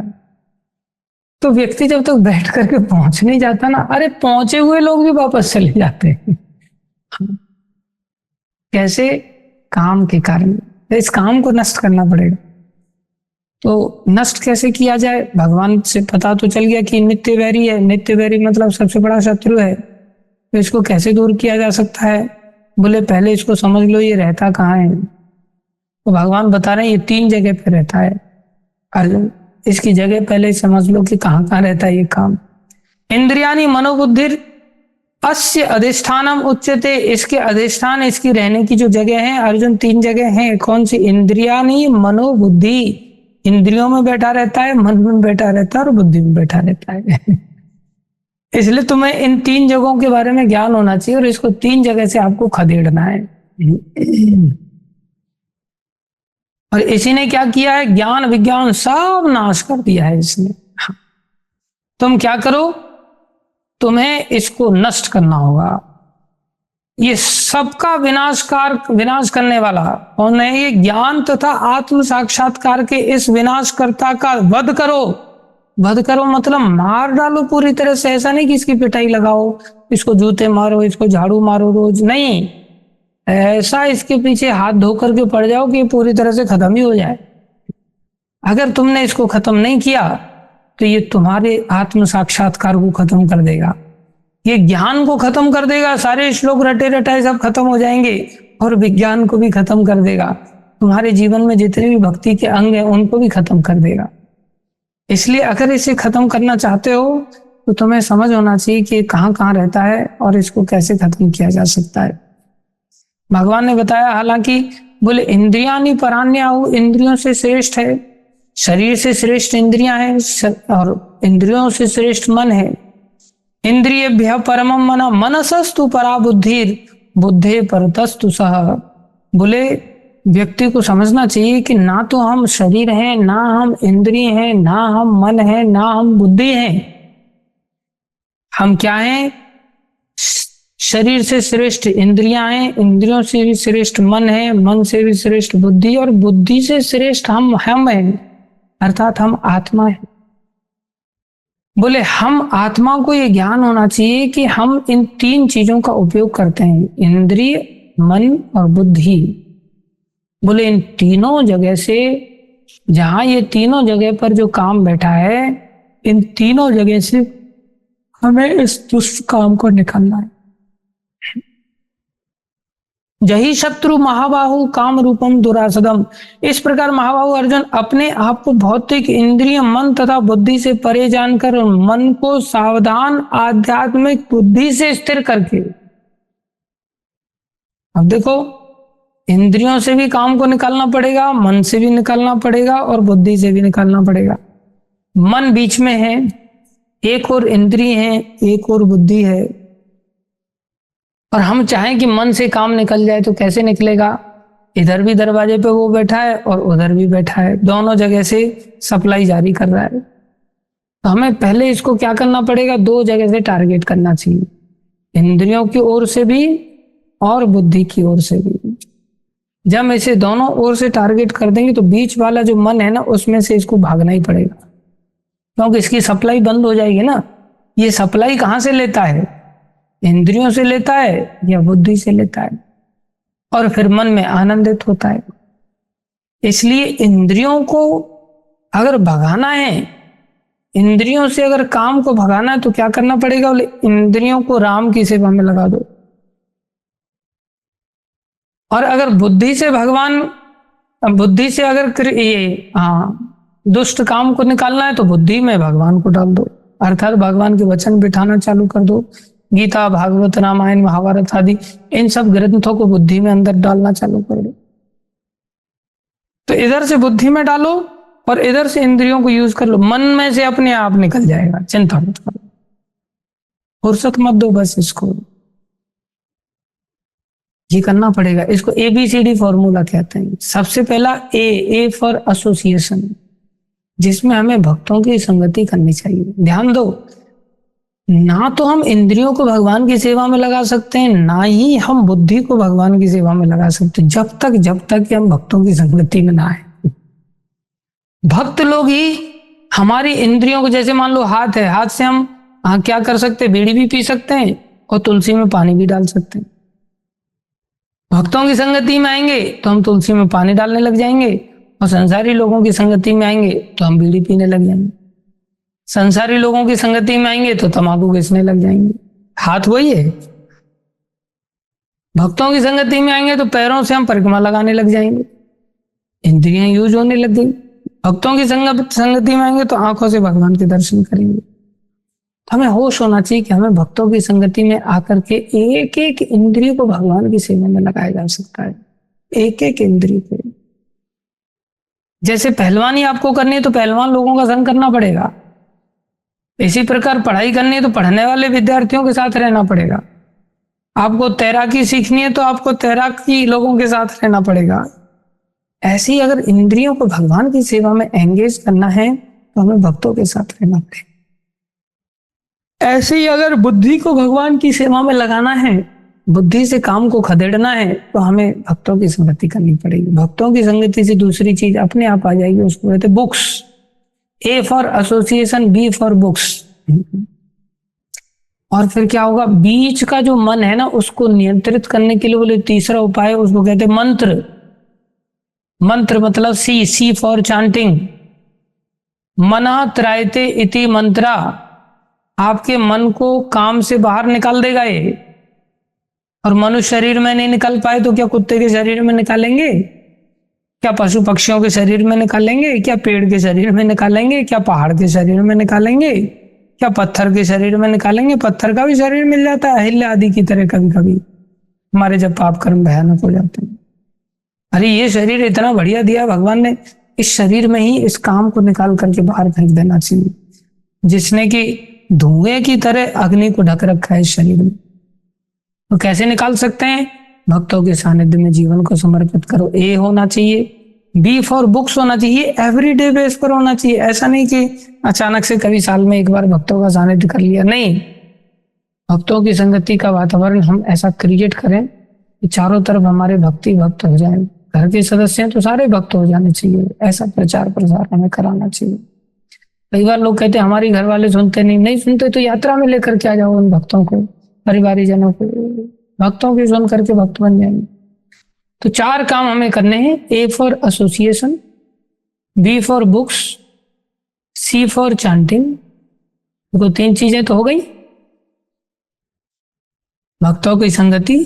तो व्यक्ति जब तक बैठ करके पहुंच नहीं जाता ना, अरे पहुंचे हुए लोग भी वापस चले जाते हैं। कैसे? काम के कारण। तो इस काम को नष्ट करना पड़ेगा। तो नष्ट कैसे किया जाए? भगवान से पता तो चल गया कि नित्य वैरी है। नित्य वैरी मतलब सबसे बड़ा शत्रु है। तो इसको कैसे दूर किया जा सकता है? बोले पहले इसको समझ लो ये रहता कहाँ है। तो भगवान बता रहे हैं ये 3 जगह पे रहता है। अर्जुन, इसकी जगह पहले समझ लो कि कहाँ कहाँ रहता है ये काम। इंद्रियानी मनोबुद्धिर अस्य अधिष्ठानम उच्यते। इसके अधिष्ठान, इसकी रहने की जो जगह है अर्जुन, 3 जगह हैं। कौन सी? इंद्रियानी मनोबुद्धि। इंद्रियों में बैठा रहता है, मन में बैठा रहता है और बुद्धि में बैठा रहता है। इसलिए तुम्हें इन 3 जगहों के बारे में ज्ञान होना चाहिए और इसको 3 जगह से आपको खदेड़ना है। और इसी ने क्या किया है? ज्ञान विज्ञान सब नाश कर दिया है इसने। तुम क्या करो? तुम्हें इसको नष्ट करना होगा। ये सबका विनाश करने वाला कौन है? ये ज्ञान तथा आत्म साक्षात्कार के इस विनाशकर्ता का वध करो। वध करो मतलब मार डालो पूरी तरह से। ऐसा नहीं कि इसकी पिटाई लगाओ, इसको जूते मारो, इसको झाड़ू मारो रोज, नहीं। ऐसा इसके पीछे हाथ धो करके पड़ जाओ कि पूरी तरह से खत्म ही हो जाए। अगर तुमने इसको खत्म नहीं किया तो ये तुम्हारे आत्म साक्षात्कार को खत्म कर देगा, ये ज्ञान को खत्म कर देगा। सारे श्लोक रटे रटाए सब खत्म हो जाएंगे और विज्ञान को भी खत्म कर देगा। तुम्हारे जीवन में जितने भी भक्ति के अंग हैं उनको भी खत्म कर देगा। इसलिए अगर इसे खत्म करना चाहते हो तो तुम्हें समझ होना चाहिए कि कहाँ कहाँ रहता है और इसको कैसे खत्म किया जा सकता है। भगवान ने बताया, हालांकि बोले इंद्रियानि परान्याहु, इंद्रियों से श्रेष्ठ है, शरीर से श्रेष्ठ इंद्रियां हैं और इंद्रियों से श्रेष्ठ मन है। इंद्रियेभ्यः परमं मन मनसस्तु परा बुद्धिर बुद्धे परतस्तु सह। बोले व्यक्ति को समझना चाहिए कि ना तो हम शरीर हैं, ना हम इंद्रिय हैं, ना हम मन है, ना हम बुद्धि हैं। हम क्या हैं? शरीर से श्रेष्ठ इंद्रियां हैं, इंद्रियों से भी श्रेष्ठ मन है, मन से भी श्रेष्ठ बुद्धि और बुद्धि से श्रेष्ठ हम हैं, अर्थात हम आत्मा है। बोले हम आत्मा को ये ज्ञान होना चाहिए कि हम इन 3 चीजों का उपयोग करते हैं, इंद्रिय, मन और बुद्धि। बोले इन तीनों जगह से, जहां ये तीनों जगह पर जो काम बैठा है, इन तीनों जगह से हमें इस दुष्ट काम को निकालना है। जही शत्रु महाबाहु काम रूपम दुरासदम। इस प्रकार महाबाहु अर्जुन अपने आप को भौतिक, इंद्रिय, मन तथा बुद्धि से परे जानकर मन को सावधान आध्यात्मिक बुद्धि से स्थिर करके, अब देखो इंद्रियों से भी काम को निकालना पड़ेगा, मन से भी निकालना पड़ेगा और बुद्धि से भी निकालना पड़ेगा। मन बीच में है, एक और इंद्रिय है, एक और बुद्धि है, और हम चाहें कि मन से काम निकल जाए तो कैसे निकलेगा? इधर भी दरवाजे पे वो बैठा है और उधर भी बैठा है, दोनों जगह से सप्लाई जारी कर रहा है। तो हमें पहले इसको क्या करना पड़ेगा? दो जगह से टारगेट करना चाहिए, इंद्रियों की ओर से भी और बुद्धि की ओर से भी। जब हम इसे दोनों ओर से टारगेट कर देंगे तो बीच वाला जो मन है ना, उसमें से इसको भागना ही पड़ेगा, क्योंकि इसकी सप्लाई बंद हो जाएगी ना। ये सप्लाई कहां से लेता है? इंद्रियों से लेता है या बुद्धि से लेता है, और फिर मन में आनंदित होता है। इसलिए इंद्रियों को अगर भगाना है, इंद्रियों से अगर काम को भगाना है तो क्या करना पड़ेगा? बोले इंद्रियों को राम की सेवा में लगा दो। और अगर बुद्धि से अगर ये दुष्ट काम को निकालना है तो बुद्धि में भगवान को डाल दो, अर्थात भगवान के वचन बिठाना चालू कर दो। गीता, भागवत, रामायण, महाभारत आदि इन सब ग्रंथों को बुद्धि में अंदर डालना चालू कर दो। तो इधर से बुद्धि में डालो और इधर से इंद्रियों को यूज कर लो, मन में से अपने आप निकल जाएगा, चिंता मत करो, फुर्सत मत दो बस इसको। ये करना पड़ेगा, इसको ABCD फॉर्मूला कहते हैं। सबसे पहला ए फॉर एसोसिएशन, जिसमें हमें भक्तों की संगति करनी चाहिए। ध्यान दो, ना तो हम इंद्रियों को भगवान की सेवा में लगा सकते हैं, ना ही हम बुद्धि को भगवान की सेवा में लगा सकते हैं, जब तक कि हम भक्तों की संगति में ना आए। भक्त लोग ही हमारी इंद्रियों को, जैसे मान लो हाथ है, हाथ से हम क्या कर सकते हैं? बीड़ी भी पी सकते हैं और तुलसी में पानी भी डाल सकते हैं। भक्तों की संगति में आएंगे तो हम तुलसी में पानी डालने लग जाएंगे, और संसारी लोगों की संगति में आएंगे तो हम बीड़ी पीने लग जाएंगे। संसारी लोगों की संगति में आएंगे तो तंबाकू बेचने लग जाएंगे। हाथ वही है। भक्तों की संगति में आएंगे तो पैरों से हम परिक्रमा लगाने लग जाएंगे, इंद्रियां यूज होने लग गई। भक्तों की संगति में आएंगे तो आंखों से भगवान के दर्शन करेंगे। हमें होश होना चाहिए कि हमें भक्तों की संगति में आकर के एक एक इंद्रिय को भगवान की सेवा में लगाया जा सकता है, एक एक इंद्रिय को। जैसे पहलवानी आपको करनी है तो पहलवान लोगों का संग करना पड़ेगा, इसी प्रकार पढ़ाई करनी है तो पढ़ने वाले विद्यार्थियों के साथ रहना पड़ेगा। आपको तैराकी सीखनी है तो आपको तैराकी लोगों के साथ रहना पड़ेगा। ऐसे ही अगर इंद्रियों को भगवान की सेवा में एंगेज करना है तो हमें भक्तों के साथ रहना पड़ेगा। ऐसे ही अगर बुद्धि को भगवान की सेवा में लगाना है, बुद्धि से काम को खदेड़ना है, तो हमें भक्तों की संगति करनी पड़ेगी। भक्तों की संगति से दूसरी चीज अपने आप आ जाएगी, उसको कहते हैं books. A for association, B for books. और फिर क्या होगा? बीच का जो मन है ना, उसको नियंत्रित करने के लिए बोले तीसरा उपाय, उसको कहते हैं मंत्र। मंत्र मतलब C फॉर चांटिंग। मना त्रायते इति मंत्रा, आपके मन को काम से बाहर निकाल देगा ये। और मनुष्य शरीर में नहीं निकाल पाए तो क्या कुत्ते के शरीर में निकालेंगे? क्या पशु पक्षियों के शरीर में निकालेंगे? क्या पेड़ के शरीर में निकालेंगे? क्या पहाड़ के शरीर में निकालेंगे? क्या पत्थर के शरीर में निकालेंगे? पत्थर का भी शरीर मिल जाता है, अहिल्या आदि की तरह कभी कभी हमारे जब पाप कर्म भयानक हो जाते हैं। अरे ये शरीर इतना बढ़िया दिया भगवान ने, इस शरीर में ही इस काम को निकाल करके बाहर फेंक देना चाहिए, जिसने कि धुएं की तरह अग्नि को ढक रखा है इस शरीर में। तो कैसे निकाल सकते हैं? भक्तों के सानिध्य में जीवन को समर्पित करो। A होना चाहिए, B फॉर बुक्स होना चाहिए, एवरीडे बेस पर होना चाहिए। ऐसा नहीं कि अचानक से कभी साल में एक बार भक्तों का सानिध्य कर लिया, नहीं। भक्तों की संगति का वातावरण हम ऐसा क्रिएट करें कि चारों तरफ हमारे भक्ति भक्त हो जाए। घर के सदस्य हैं तो सारे भक्त हो जाने चाहिए, ऐसा प्रचार प्रसार हमें कराना चाहिए। कई बार लोग कहते हैं हमारी घर वाले सुनते नहीं सुनते तो यात्रा में लेकर के आ जाओ उन भक्तों को, परिवारी जनों को, भक्तों की सुन करके भक्त बन जाएंगे। तो 4 काम हमें करने हैं, A for association, B for books, C for chanting. देखो 3 चीजें तो हो गई। भक्तों की संगति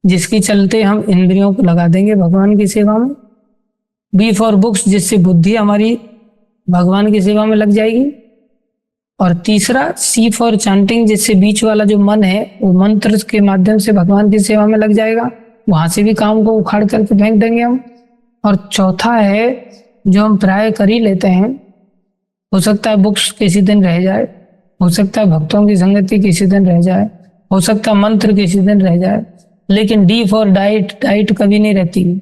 जिसकी चलते हम इंद्रियों को लगा देंगे भगवान की सेवा में, B फॉर बुक्स जिससे बुद्धि हमारी भगवान की सेवा में लग जाएगी, और तीसरा C फॉर चांटिंग जिससे बीच वाला जो मन है वो मंत्र के माध्यम से भगवान की सेवा में लग जाएगा, वहां से भी काम को उखाड़ करके फेंक देंगे हम। और चौथा है जो हम प्राय कर ही लेते हैं, हो सकता है बुक्स किसी दिन रह जाए, हो सकता है भक्तों की संगति किसी दिन रह जाए, हो सकता है मंत्र किसी दिन रह जाए, लेकिन डी फॉर डाइट, डाइट कभी नहीं रहती।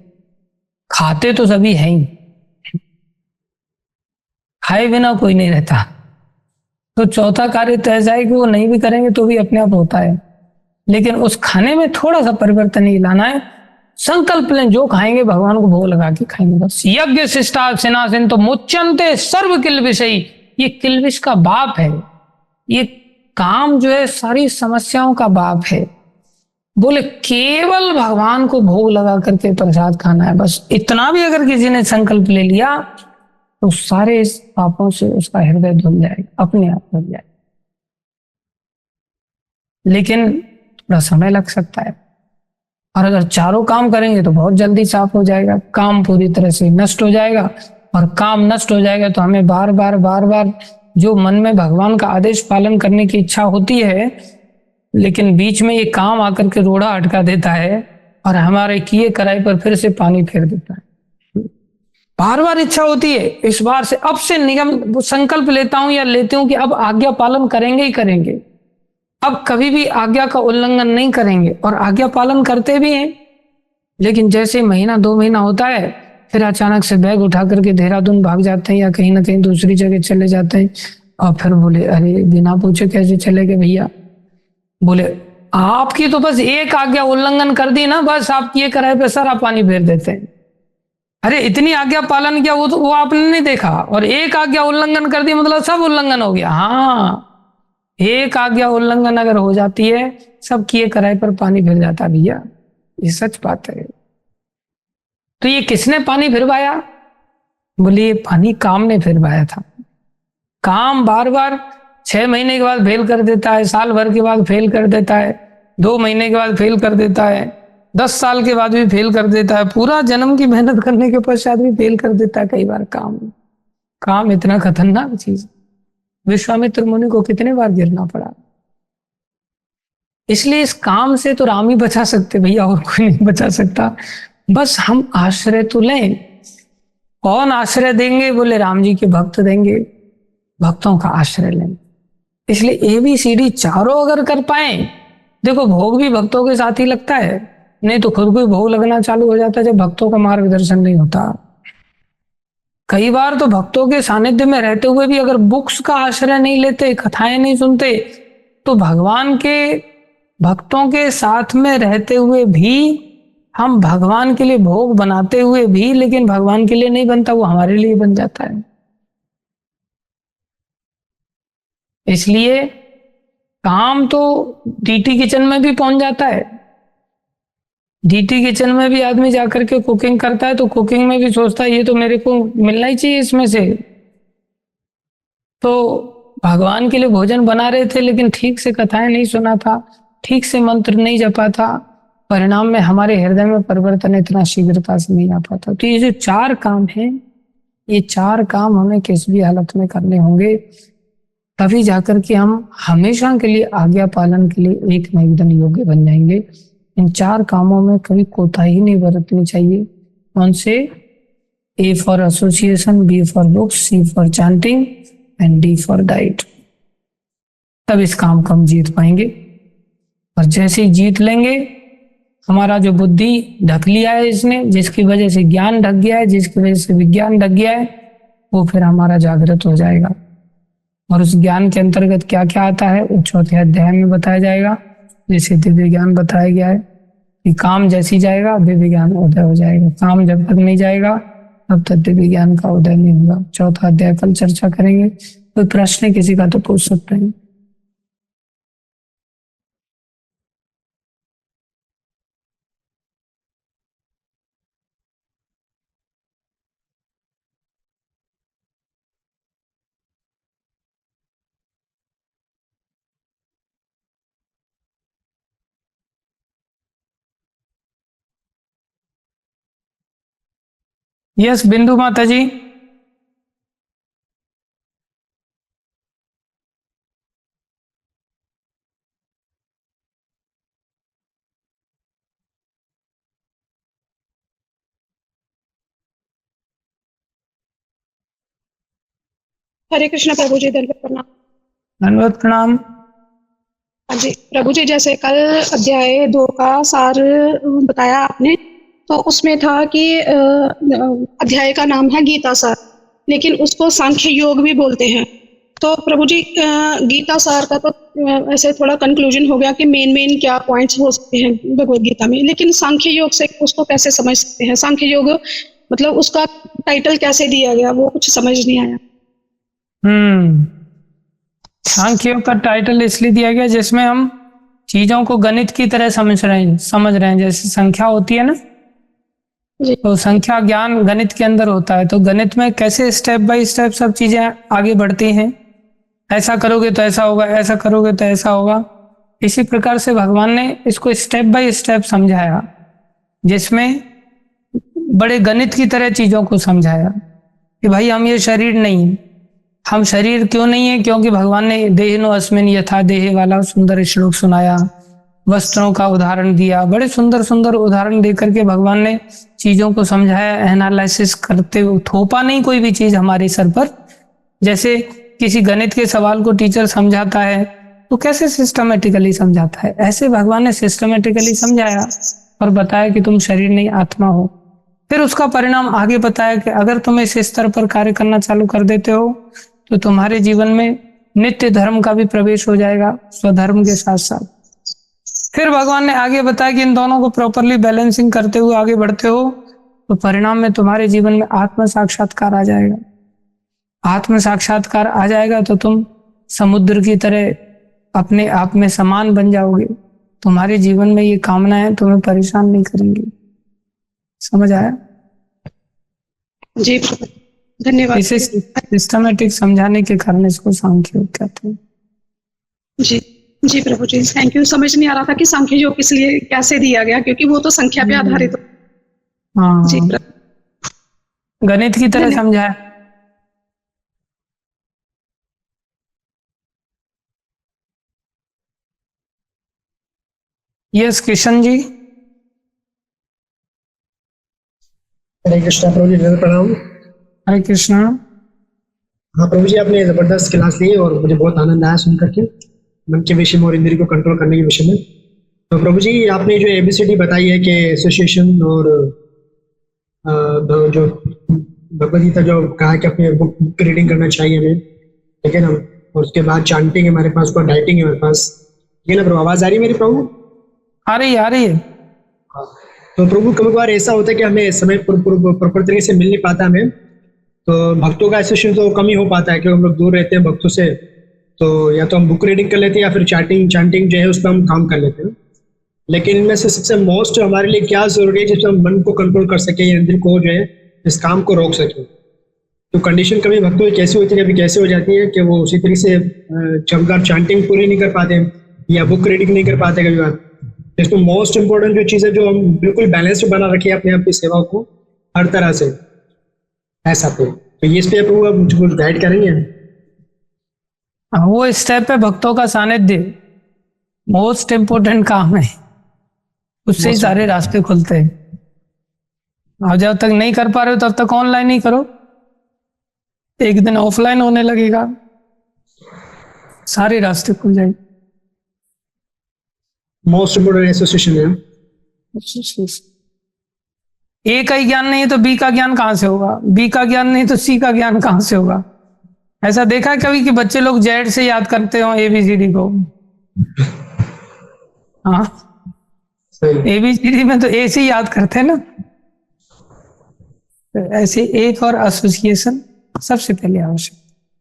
खाते तो सभी हैं ही, खाए बिना कोई नहीं रहता। तो चौथा कार्य तो ऐसा है कि वो नहीं भी करेंगे तो भी अपने आप होता है, लेकिन उस खाने में थोड़ा सा परिवर्तन ही लाना है। संकल्प लें, जो खाएंगे भगवान को भोग लगा के खाएंगे बस। यज्ञ शिष्टा सिनासिन तो मुच्यंते सर्व किल विषयी, ये किल्विश का बाप है। ये काम जो है सारी समस्याओं का बाप है। बोले केवल भगवान को भोग लगा करके प्रसाद खाना है, बस इतना भी अगर किसी ने संकल्प ले लिया तो सारे इस पापों से उसका हृदय धुल जाएगा, अपने आप धुल जाएगा। लेकिन थोड़ा समय लग सकता है, और अगर चारों काम करेंगे तो बहुत जल्दी साफ हो जाएगा, काम पूरी तरह से नष्ट हो जाएगा। और काम नष्ट हो जाएगा तो हमें बार बार जो मन में भगवान का आदेश पालन करने की इच्छा होती है, लेकिन बीच में ये काम आकर के रोड़ा अटका देता है और हमारे किए कराए पर फिर से पानी फेर देता है। बार बार इच्छा होती है इस बार से, अब से नियम संकल्प लेता हूं या लेती हूं कि अब आज्ञा पालन करेंगे ही करेंगे, अब कभी भी आज्ञा का उल्लंघन नहीं करेंगे, और आज्ञा पालन करते भी हैं। लेकिन जैसे महीना 2 महीना होता है, फिर अचानक से बैग उठा करके देहरादून भाग जाते हैं या कहीं ना कहीं दूसरी जगह चले जाते हैं। और फिर बोले अरे बिना पूछे कैसे चले गए भैया। बोले आपकी तो बस एक आज्ञा उल्लंघन कर दी ना, बस आपकी ये कराए पे सारा पानी फेर देते हैं। अरे इतनी आज्ञा पालन किया वो तो वो आपने नहीं देखा, और एक आज्ञा उल्लंघन कर दी मतलब सब उल्लंघन हो गया। हाँ, एक आज्ञा उल्लंघन अगर हो जाती है सब किए कराए पर पानी फिर जाता भैया, ये सच बात है। तो ये किसने पानी फिरवाया? बोले ये पानी काम ने फिरवाया था। काम बार बार 6 महीने के बाद फेल कर देता है, साल भर के बाद फेल कर देता है, 2 महीने के बाद फेल कर देता है, 10 साल के बाद भी फेल कर देता है, पूरा जन्म की मेहनत करने के पश्चात भी फेल कर देता है कई बार काम। काम इतना खतरनाक चीज, विश्वामित्र मुनि को कितने बार गिरना पड़ा। इसलिए इस काम से तो राम ही बचा सकते भैया, और कोई नहीं बचा सकता। बस हम आश्रय तो लें। कौन आश्रय देंगे? बोले राम जी के भक्त देंगे, भक्तों का आश्रय लें। इसलिए ABCD चारों अगर कर पाए, देखो भोग भी भक्तों के साथ ही लगता है, नहीं तो खुद को ही भोग लगना चालू हो जाता है जब भक्तों का मार्गदर्शन नहीं होता। कई बार तो भक्तों के सानिध्य में रहते हुए भी अगर बुक्स का आश्रय नहीं लेते, कथाएं नहीं सुनते, तो भगवान के भक्तों के साथ में रहते हुए भी, हम भगवान के लिए भोग बनाते हुए भी, लेकिन भगवान के लिए नहीं बनता, वो हमारे लिए बन जाता है। इसलिए काम तो DT किचन में भी पहुंच जाता है। DT किचन में भी आदमी जाकर के कुकिंग करता है तो कुकिंग में भी सोचता है ये तो मेरे को मिलना ही चाहिए इसमें से। तो भगवान के लिए भोजन बना रहे थे लेकिन ठीक से कथाएं नहीं सुना था, ठीक से मंत्र नहीं जपा था, परिणाम में हमारे हृदय में परिवर्तन इतना शीघ्रता से नहीं आ पाता। तो ये जो 4 काम हैं, ये 4 काम हमें किस भी हालत में करने होंगे, तभी जाकर के हम हमेशा के लिए आज्ञा पालन के लिए एक न एक दिन योग्य बन जाएंगे। इन 4 कामों में कभी कोताही नहीं बरतनी चाहिए। कौन से? A for association, B for books, C for chanting and D for diet. तब इस काम को हम जीत पाएंगे। और जैसे ही जीत लेंगे, हमारा जो बुद्धि ढक लिया है इसने, जिसकी वजह से ज्ञान ढक गया है, जिसकी वजह से विज्ञान ढक गया है, वो फिर हमारा जागृत हो जाएगा। और उस ज्ञान के अंतर्गत क्या क्या आता है वो 4थे अध्याय में बताया जाएगा। जैसे दिव्य ज्ञान बताया गया है कि काम जैसी जाएगा दिव्य ज्ञान उदय हो जाएगा, काम जब तक नहीं जाएगा तब तक दिव्य ज्ञान का उदय नहीं होगा। 4था अध्याय कल चर्चा करेंगे। कोई प्रश्न किसी का तो पूछ सकते हैं। यस बिंदु माता जी। हरे कृष्ण प्रभु जी, दंडवत प्रणाम। धन्यवाद, प्रणाम। हाँ जी प्रभु जी, जैसे कल अध्याय 2 का सार बताया आपने, तो उसमें था कि अध्याय का नाम है गीता सार, लेकिन उसको सांख्य योग भी बोलते हैं। तो प्रभु जी गीता सार का तो ऐसे थोड़ा कंक्लूजन हो गया कि मेन क्या पॉइंट्स हो सकते हैं भगवत गीता में, लेकिन सांख्य योग से उसको कैसे समझ सकते हैं? सांख्य योग मतलब उसका टाइटल कैसे दिया गया, वो कुछ समझ नहीं आया। सांख्य योग का टाइटल इसलिए दिया गया जिसमें हम चीजों को गणित की तरह समझ रहे हैं। जैसे संख्या होती है ना, जी तो संख्या ज्ञान गणित के अंदर होता है, तो गणित में कैसे स्टेप बाय स्टेप सब चीजें आगे बढ़ती हैं। ऐसा करोगे तो ऐसा होगा, ऐसा करोगे तो ऐसा होगा। इसी प्रकार से भगवान ने इसको स्टेप बाय स्टेप समझाया, जिसमें बड़े गणित की तरह चीजों को समझाया कि भाई हम ये शरीर नहीं, हम शरीर क्यों नहीं है, क्योंकि भगवान ने देहिनो अस्मिन यथा देह वाला सुंदर श्लोक सुनाया, वस्त्रों का उदाहरण दिया, बड़े सुंदर सुंदर उदाहरण देकर के भगवान ने चीजों को समझाया, एनालिसिस करते हुए। थोपा नहीं कोई भी चीज हमारे सर पर। जैसे किसी गणित के सवाल को टीचर समझाता है तो कैसे सिस्टमेटिकली समझाता है, ऐसे भगवान ने सिस्टमेटिकली समझाया और बताया कि तुम शरीर नहीं आत्मा हो। फिर उसका परिणाम आगे बताया कि अगर तुम इस स्तर पर कार्य करना चालू कर देते हो तो तुम्हारे जीवन में नित्य धर्म का भी प्रवेश हो जाएगा, स्वधर्म के साथ साथ। फिर भगवान ने आगे बताया कि इन दोनों को प्रॉपरली बैलेंसिंग करते हुए आगे बढ़ते हो तो परिणाम में तुम्हारे जीवन में आत्म साक्षात्कार आ जाएगा। आत्म साक्षात्कार आ जाएगा तो तुम समुद्र की तरह अपने आप में समान बन जाओगे। तुम्हारे जीवन में ये कामनाएं तुम्हें परेशान नहीं करेंगी। समझ आया? जी प्रभु, धन्यवाद। इसे सिस्टमेटिक समझाने के कारण इसको सांख्य योग कहते हैं। जी जी प्रभु जी, थैंक यू। समझ नहीं आ रहा था कि सांख्य योग किस लिए कैसे दिया गया, क्योंकि वो तो संख्या पे आधारित हो। जी हाँ, प्रभु, गणित की तरह धन्यवाद। समझाया। यस किशन जी। हरे कृष्णा प्रभु जी, विनम्र प्रणाम। हरे कृष्णा। हाँ प्रभु जी, आपने जबरदस्त क्लास ली और मुझे बहुत आनंद आया सुन करके, मन के विषय में और इंद्रिय को कंट्रोल करने के विषय में। तो प्रभु जी, आपने जो एबीसीडी बताई है कि एसोसिएशन और जो भगवद गीता जो कहा है कि अपने बुक रीडिंग करना चाहिए हमें, ठीक है ना, और उसके बाद चांटिंग है हमारे पास, और डाइटिंग है हमारे पास, ये ना प्रभु? आवाज आ रही है मेरी प्रभु? आ रही है। हाँ। तो प्रभु कभी कभार ऐसा होता है कि हमें समय प्रॉपर तरीके से मिल नहीं पाता हमें, तो भक्तों का एसोसिएशन तो कम ही हो पाता है क्योंकि हम लोग दूर रहते हैं भक्तों से। तो या तो हम बुक रीडिंग कर लेते हैं या फिर चैटिंग चैंटिंग जो है उस पर हम काम कर लेते हैं। लेकिन इनमें से सबसे मोस्ट हमारे लिए क्या जरूरी है जिससे हम मन को कंट्रोल कर सके या इंद्रिय को जो है इस काम को रोक सके? तो कंडीशन कभी भक्तों की कैसी होती है, कभी कैसे हो जाती है कि वो उसी तरीके से चमकार चैंटिंग पूरी नहीं कर पाते या बुक रीडिंग नहीं कर पाते कभी बार। इसमें मोस्ट इंपॉर्टेंट जो चीज़ है जो हम बिल्कुल बैलेंस बना रखे अपने आप की सेवा को हर तरह से ऐसा तो ये इस पे आप मुझको गाइड करेंगे? वो स्टेप है भक्तों का सानिध्य, मोस्ट इम्पोर्टेंट काम है, उससे ही Most सारे रास्ते खुलते हैं। और जब तक नहीं कर पा रहे हो तब तक ऑनलाइन ही करो, एक दिन ऑफलाइन होने लगेगा, सारे रास्ते खुल जाएंगे। मोस्ट इम्पोर्टेंट एसोसिएशन है। ए का ही ज्ञान नहीं है तो बी का ज्ञान कहां से होगा, बी का ज्ञान नहीं तो सी का ज्ञान कहां से होगा? ऐसा देखा है कभी कि बच्चे लोग जेड से याद करते हो एबीसीडी को? हाँ, सही। एबीसीडी में तो ए से ही याद करते हैं ना। तो ऐसे एक और एसोसिएशन सबसे पहले आवश्यक,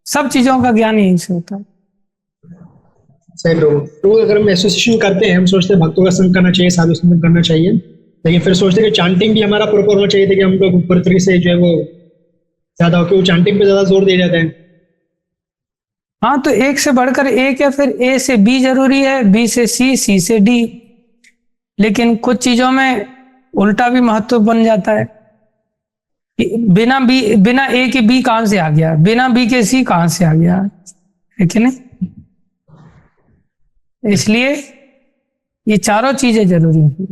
सब चीजों का ज्ञान यहीं से होता है। सही प्रभु। तो अगर हम एसोसिएशन करते हैं, हम सोचते हैं भक्तों का संग करना चाहिए, साधु संग करना चाहिए, लेकिन फिर सोचते हैं कि चांटिंग भी हमारा प्रॉपर होना चाहिए था कि हम लोग ऊपर तरीके से जो है वो ज्यादा हो, कि वो चांटिंग पे ज्यादा जोर दिया जाता है। हाँ, तो एक से बढ़कर एक है, फिर ए से बी जरूरी है, बी से सी, सी से डी। लेकिन कुछ चीजों में उल्टा भी महत्व बन जाता है। बिना ए के बी कहां से आ गया, बिना बी के सी कहां से आ गया, है कि नहीं? इसलिए ये चारों चीजें जरूरी हैं।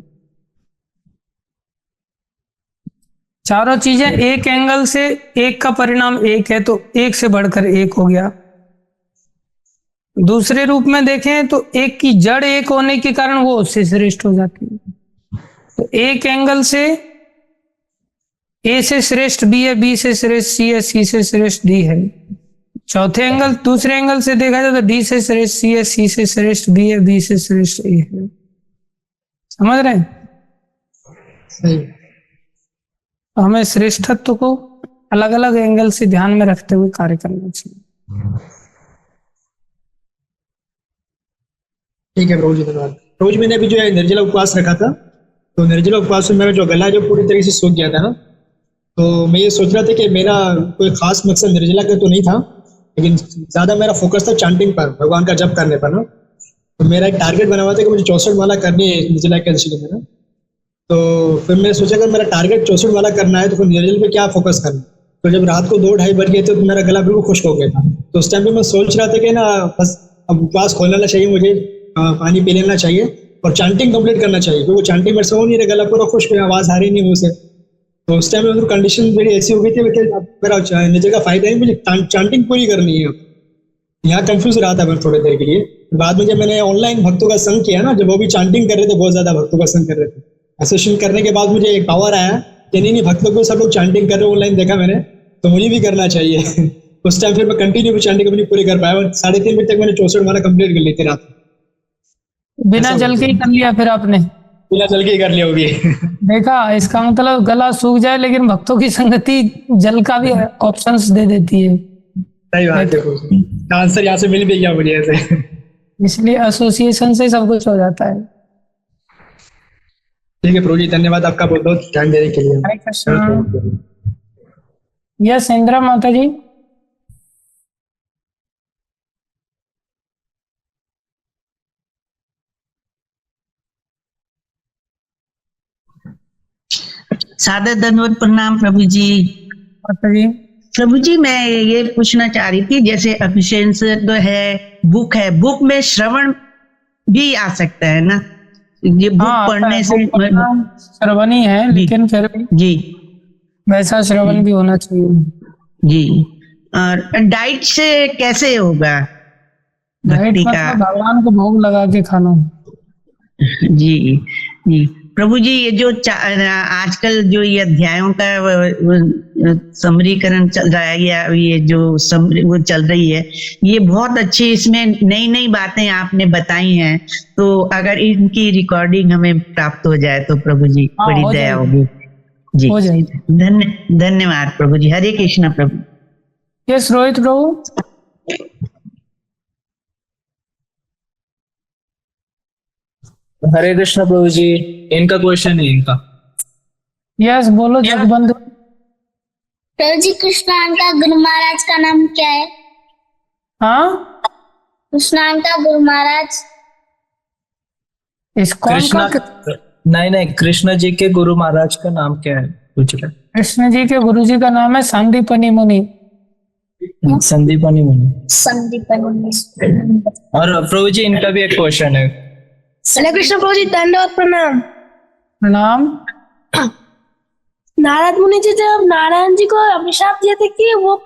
चारों चीजें एक एंगल से, एक का परिणाम एक है तो एक से बढ़कर एक हो गया। दूसरे रूप में देखें तो एक की जड़ एक होने के कारण वो उससे श्रेष्ठ हो जाती है। तो एक एंगल से ए से श्रेष्ठ बी है, बी से श्रेष्ठ सी है, सी से श्रेष्ठ डी है। चौथे एंगल, दूसरे एंगल से देखा जाए तो डी से श्रेष्ठ सी है, सी से श्रेष्ठ बी है, बी से श्रेष्ठ ए है। समझ रहे हैं? सही। तो हमें श्रेष्ठत्व को अलग अलग एंगल से ध्यान में रखते हुए कार्य करना चाहिए। ठीक है प्रभु जी, धन्यवाद। प्रभु जी, मैंने अभी जो है निर्जला उपवास रखा था, तो निर्जला उपवास में मेरा जो गला जो पूरी तरीके से सूख गया था ना, तो मैं ये सोच रहा था कि मेरा कोई खास मकसद निर्जला का तो नहीं था, लेकिन ज्यादा मेरा फोकस था चांटिंग पर, भगवान का जप करने पर ना। तो मेरा एक टारगेट बना हुआ था कि मुझे 64 माला करनी है निर्जला एकादशी के दिन। तो फिर मैंने सोचा अगर मेरा टारगेट 64 वाला करना है तो फिर निर्जल पे क्या फोकस करना। तो जब रात को 2-2:30 बज गए थे तो मेरा गला बिल्कुल खुश्क हो गया था। तो उस टाइम पे मैं सोच रहा था कि ना बस अब उपवास खोल लेना चाहिए मुझे, पानी पी लेना चाहिए और चांटिंग कंप्लीट करना चाहिए, क्योंकि चांटिंग मेरे से हो नहीं रहा, गला पूरा खुश्क है, आवाज आ रही नहीं मुंह से। तो उस टाइम में कंडीशन मेरी ऐसी हो गई थी कि मेरा निर्जल का फायदा है, मुझे चांटिंग पूरी करनी है। यहाँ कंफ्यूज रहा था मैं थोड़ी देर के लिए। बाद में जब मैंने ऑनलाइन भक्तों का संग किया ना, जब वो भी चांटिंग कर रहे थे, बहुत ज्यादा भक्तों का संग कर रहे थे, एसोसिएशन करने के बाद मुझे एक पावर आया कि नहीं भक्त लोग सब लोग चांटिंग कर रहे हैं, ऑनलाइन देखा मैंने, तो मुझे भी करना चाहिए। उस टाइम फिर मैं कंटिन्यू चांटिंग अपनी पूरी कर पाया और 3:30 बजे तक मैंने 64 माला कंप्लीट कर ली थी रात। बिना जल के ही कर लिया फिर आपने? बिना जल के ही कर लिया होगी। देखा, इसका मतलब गला सूख जाए लेकिन भक्तों की संगति जल का भी ऑप्शंस दे देती है। सही बात है, आंसर यहाँ से मिल भी गया मुझे ऐसे। इसलिए एसोसिएशन से सब कुछ हो जाता है। ठीक है प्रभु जी, धन्यवाद आपका बहुत बहुत ध्यान देने के लिए। हरे कृष्ण। यस इंदिरा माता जी। सादर दंडवत प्रणाम प्रभु जी। माता जी। प्रभु जी, मैं ये पूछना चाह रही थी, जैसे अभिषेक तो है, बुक में श्रवण भी आ सकता है ना? ये बुक पढ़ने से श्रवण ही है, लेकिन फिर जी वैसा श्रवण भी होना चाहिए जी। और डाइट से कैसे होगा डाइट? भक्ति का? भगवान को भोग लगा के खाना। जी जी प्रभु जी, ये जो आजकल जो ये अध्यायों का समरीकरण चल रहा है, या ये जो वो चल रही है, ये बहुत अच्छी, इसमें नई नई बातें आपने बताई हैं। तो अगर इनकी रिकॉर्डिंग हमें प्राप्त हो जाए तो प्रभु जी बड़ी दया होगी जी। हो जाएगी। धन्यवाद प्रभु जी। हरे कृष्ण प्रभु। यस रोहित प्रभु। हरे कृष्ण प्रभु जी, इनका क्वेश्चन है इनका। यस बोलो जगबंधु। प्रभु जी, कृष्णान का गुरु महाराज का नाम क्या है? हाँ, कृष्णान का गुरु महाराज इस्कॉन का? नहीं, कृष्ण जी के गुरु महाराज का नाम क्या है पूछ रहे? कृष्ण जी के गुरु जी का नाम है संदीपनी मुनि। संदीपनी मुनि। संदीपनी मुनि। और प्रभु जी, इनका भी एक क्वेश्चन है। हरे कृष्ण प्रभु जी, दंडवत प्रणाम। प्रणाम। नारद मुनि जी जब नारायण जी को अभिशाप दिए थे कि वो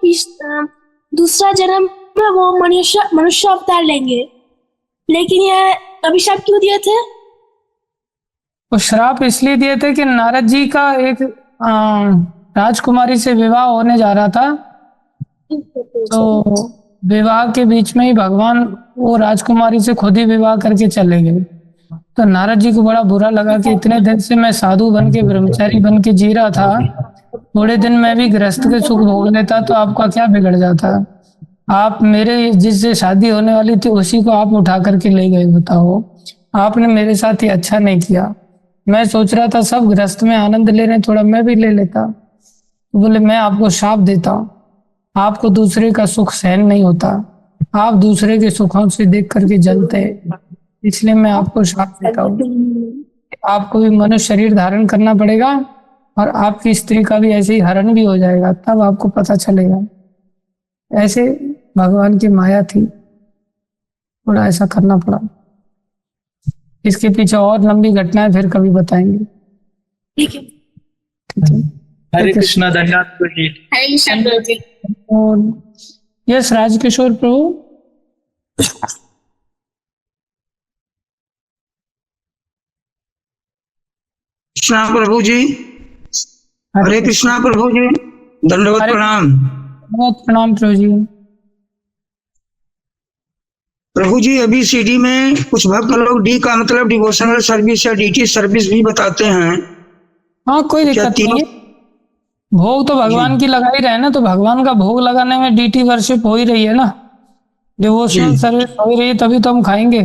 दूसरा जन्म में वो मनुष्य अवतार लेंगे, लेकिन ये अभिशाप क्यों दिए थे? वो श्राप इसलिए दिए थे कि नारद जी का एक राजकुमारी से विवाह होने जा रहा था, तो विवाह के बीच में ही भगवान वो राजकुमारी से खुद ही विवाह करके चले गए। तो नारद जी को बड़ा बुरा लगा कि इतने दिन से मैं साधु बन के ब्रह्मचारी बन के जी रहा था, थोड़े दिन मैं भी गृहस्थ के सुख भोग लेता तो आपका क्या बिगड़ जाता। आप मेरे जिससे शादी होने वाली थी उसी को आप उठा करके ले गए, बताओ। आपने मेरे साथ ही अच्छा नहीं किया। मैं सोच रहा था सब गृहस्थ में आनंद ले रहे हैं, थोड़ा मैं भी ले लेता। तो बोले मैं आपको शाप देता हूँ, आपको दूसरे का सुख सहन नहीं होता, आप दूसरे के सुखों से देख करके जलते हैं, इसलिए मैं आपको शाप देता हूँ। आपको भी मनुष्य शरीर धारण करना पड़ेगा और आपकी स्त्री का भी ऐसे ही हरण भी हो जाएगा, तब आपको पता चलेगा। ऐसे भगवान की माया थी, थोड़ा ऐसा करना पड़ा। इसके पीछे और लंबी घटनाएं फिर कभी बताएंगे। ठीक है। हरे कृष्णा। धन्यवाद प्रभु जी। हरे कृष्ण प्रभु जी। और यस राजकिशोर प्रभु। कृष्णा प्रभु जी। हरे कृष्णा प्रभु जी, दंडवत हरे- प्रणाम। बहुत प्रणाम प्रभु जी। प्रभु जी, अभी सीडी में कुछ भक्त लोग डी का मतलब डिवोशनल सर्विस या डीटी सर्विस भी बताते हैं। हाँ, कोई क्या दिक्कत नहीं तीनों? है। भोग तो भगवान की लगा ही रहे ना, तो भगवान का भोग लगाने में डीटी वर्शिप हो ही रही है ना, डिवोशनल सर्विस हो ही रही है, तभी तो हम खाएंगे।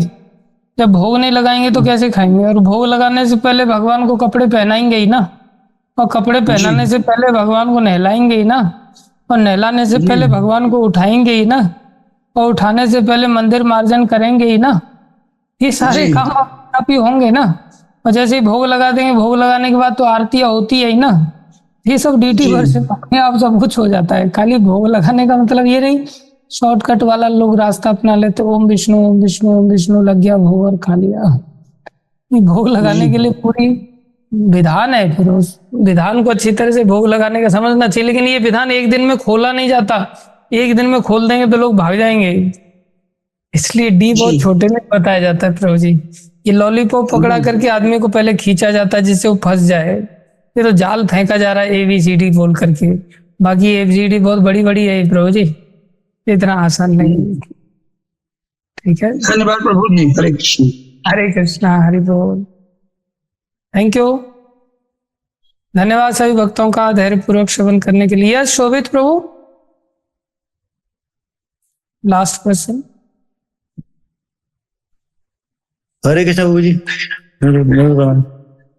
जब भोग नहीं लगाएंगे तो कैसे खाएंगे? और भोग लगाने से पहले भगवान को कपड़े पहनाएंगे ही ना, और कपड़े पहनाने से पहले भगवान को नहलाएंगे ही ना, और नहलाने से पहले भगवान को उठाएंगे ही ना, और उठाने से पहले मंदिर मार्जन करेंगे ही ना। ये सारे काम आप ही होंगे ना। और जैसे ही भोग लगा देंगे, भोग लगाने के बाद तो आरतियां होती है ही ना। ये सब डीटी वर्शिप अपने आप सब कुछ हो जाता है। खाली भोग लगाने का मतलब ये नहीं शॉर्टकट वाला लोग रास्ता अपना लेते, ओम विष्णु ओम विष्णु ओम विष्णु, लग गया भोग और खा लिया। ये भोग लगाने के लिए पूरी विधान है, फिर उस विधान को अच्छी तरह से भोग लगाने का समझना चाहिए। लेकिन ये विधान एक दिन में खोला नहीं जाता, एक दिन में खोल देंगे तो लोग भाग जाएंगे। इसलिए डी बहुत छोटे में बताया जाता है प्रभु जी। ये लॉलीपॉप पकड़ा करके आदमी को पहले खींचा जाता है जिससे वो फंस जाए, फिर तो जाल फेंका जा रहा है ABCD बोल करके। बाकी ABCD बहुत बड़ी बड़ी है प्रभु जी, इतना आसान नहीं है। ठीक है, धन्यवाद प्रभु जी। हरे कृष्ण। हरे कृष्णा, हरि बोल। थैंक यू, धन्यवाद सभी भक्तों का धैर्य पूर्वक श्रवण करने के लिए। यस शोभित प्रभु, लास्ट क्वेश्चन। हरे कृष्ण प्रभु जी।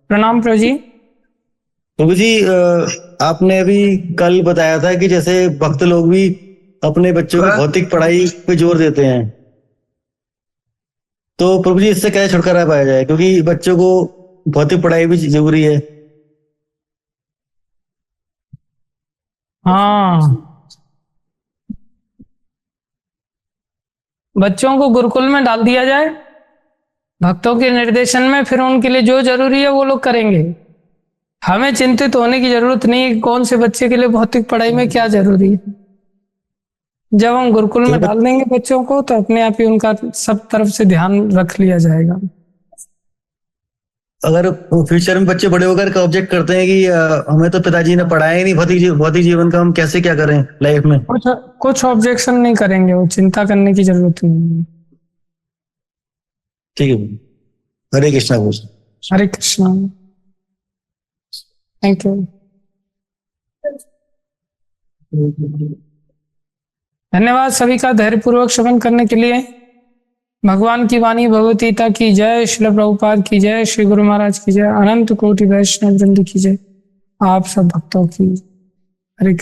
प्रणाम प्रभु जी। प्रभु जी, आपने अभी कल बताया था कि जैसे भक्त लोग भी अपने बच्चों को भौतिक पढ़ाई पे जोर देते हैं, तो प्रभु जी इससे कैसे छुटकारा पाया जाए? क्योंकि बच्चों को भौतिक पढ़ाई भी जरूरी है। हाँ, बच्चों को गुरुकुल में डाल दिया जाए भक्तों के निर्देशन में, फिर उनके लिए जो जरूरी है वो लोग करेंगे। हमें चिंतित होने की जरूरत नहीं है कि कौन से बच्चे के लिए भौतिक पढ़ाई में क्या जरूरी है। जब हम गुरुकुल में डाल देंगे बच्चों को तो अपने आप ही उनका सब तरफ से ध्यान रख लिया जाएगा। अगर फ्यूचर में बच्चे बड़े होकर ऑब्जेक्ट करते हैं कि हमें तो पिताजी ने पढ़ाया ही नहीं भौतिक जीवन का, हम कैसे क्या करें लाइफ में? कुछ ऑब्जेक्शन नहीं करेंगे, वो चिंता करने की जरूरत नहीं है। ठीक है, हरे कृष्णा प्रभु। हरे कृष्णा, थैंक यू, धन्यवाद सभी का धैर्य पूर्वक श्रवण करने के लिए। भगवान की वाणी भगवतीता की जय, श्रील प्रभुपाद की जय, श्री गुरु महाराज की जय, अनंत कोटि वैष्णव वृंद की जय, आप सब भक्तों की हरे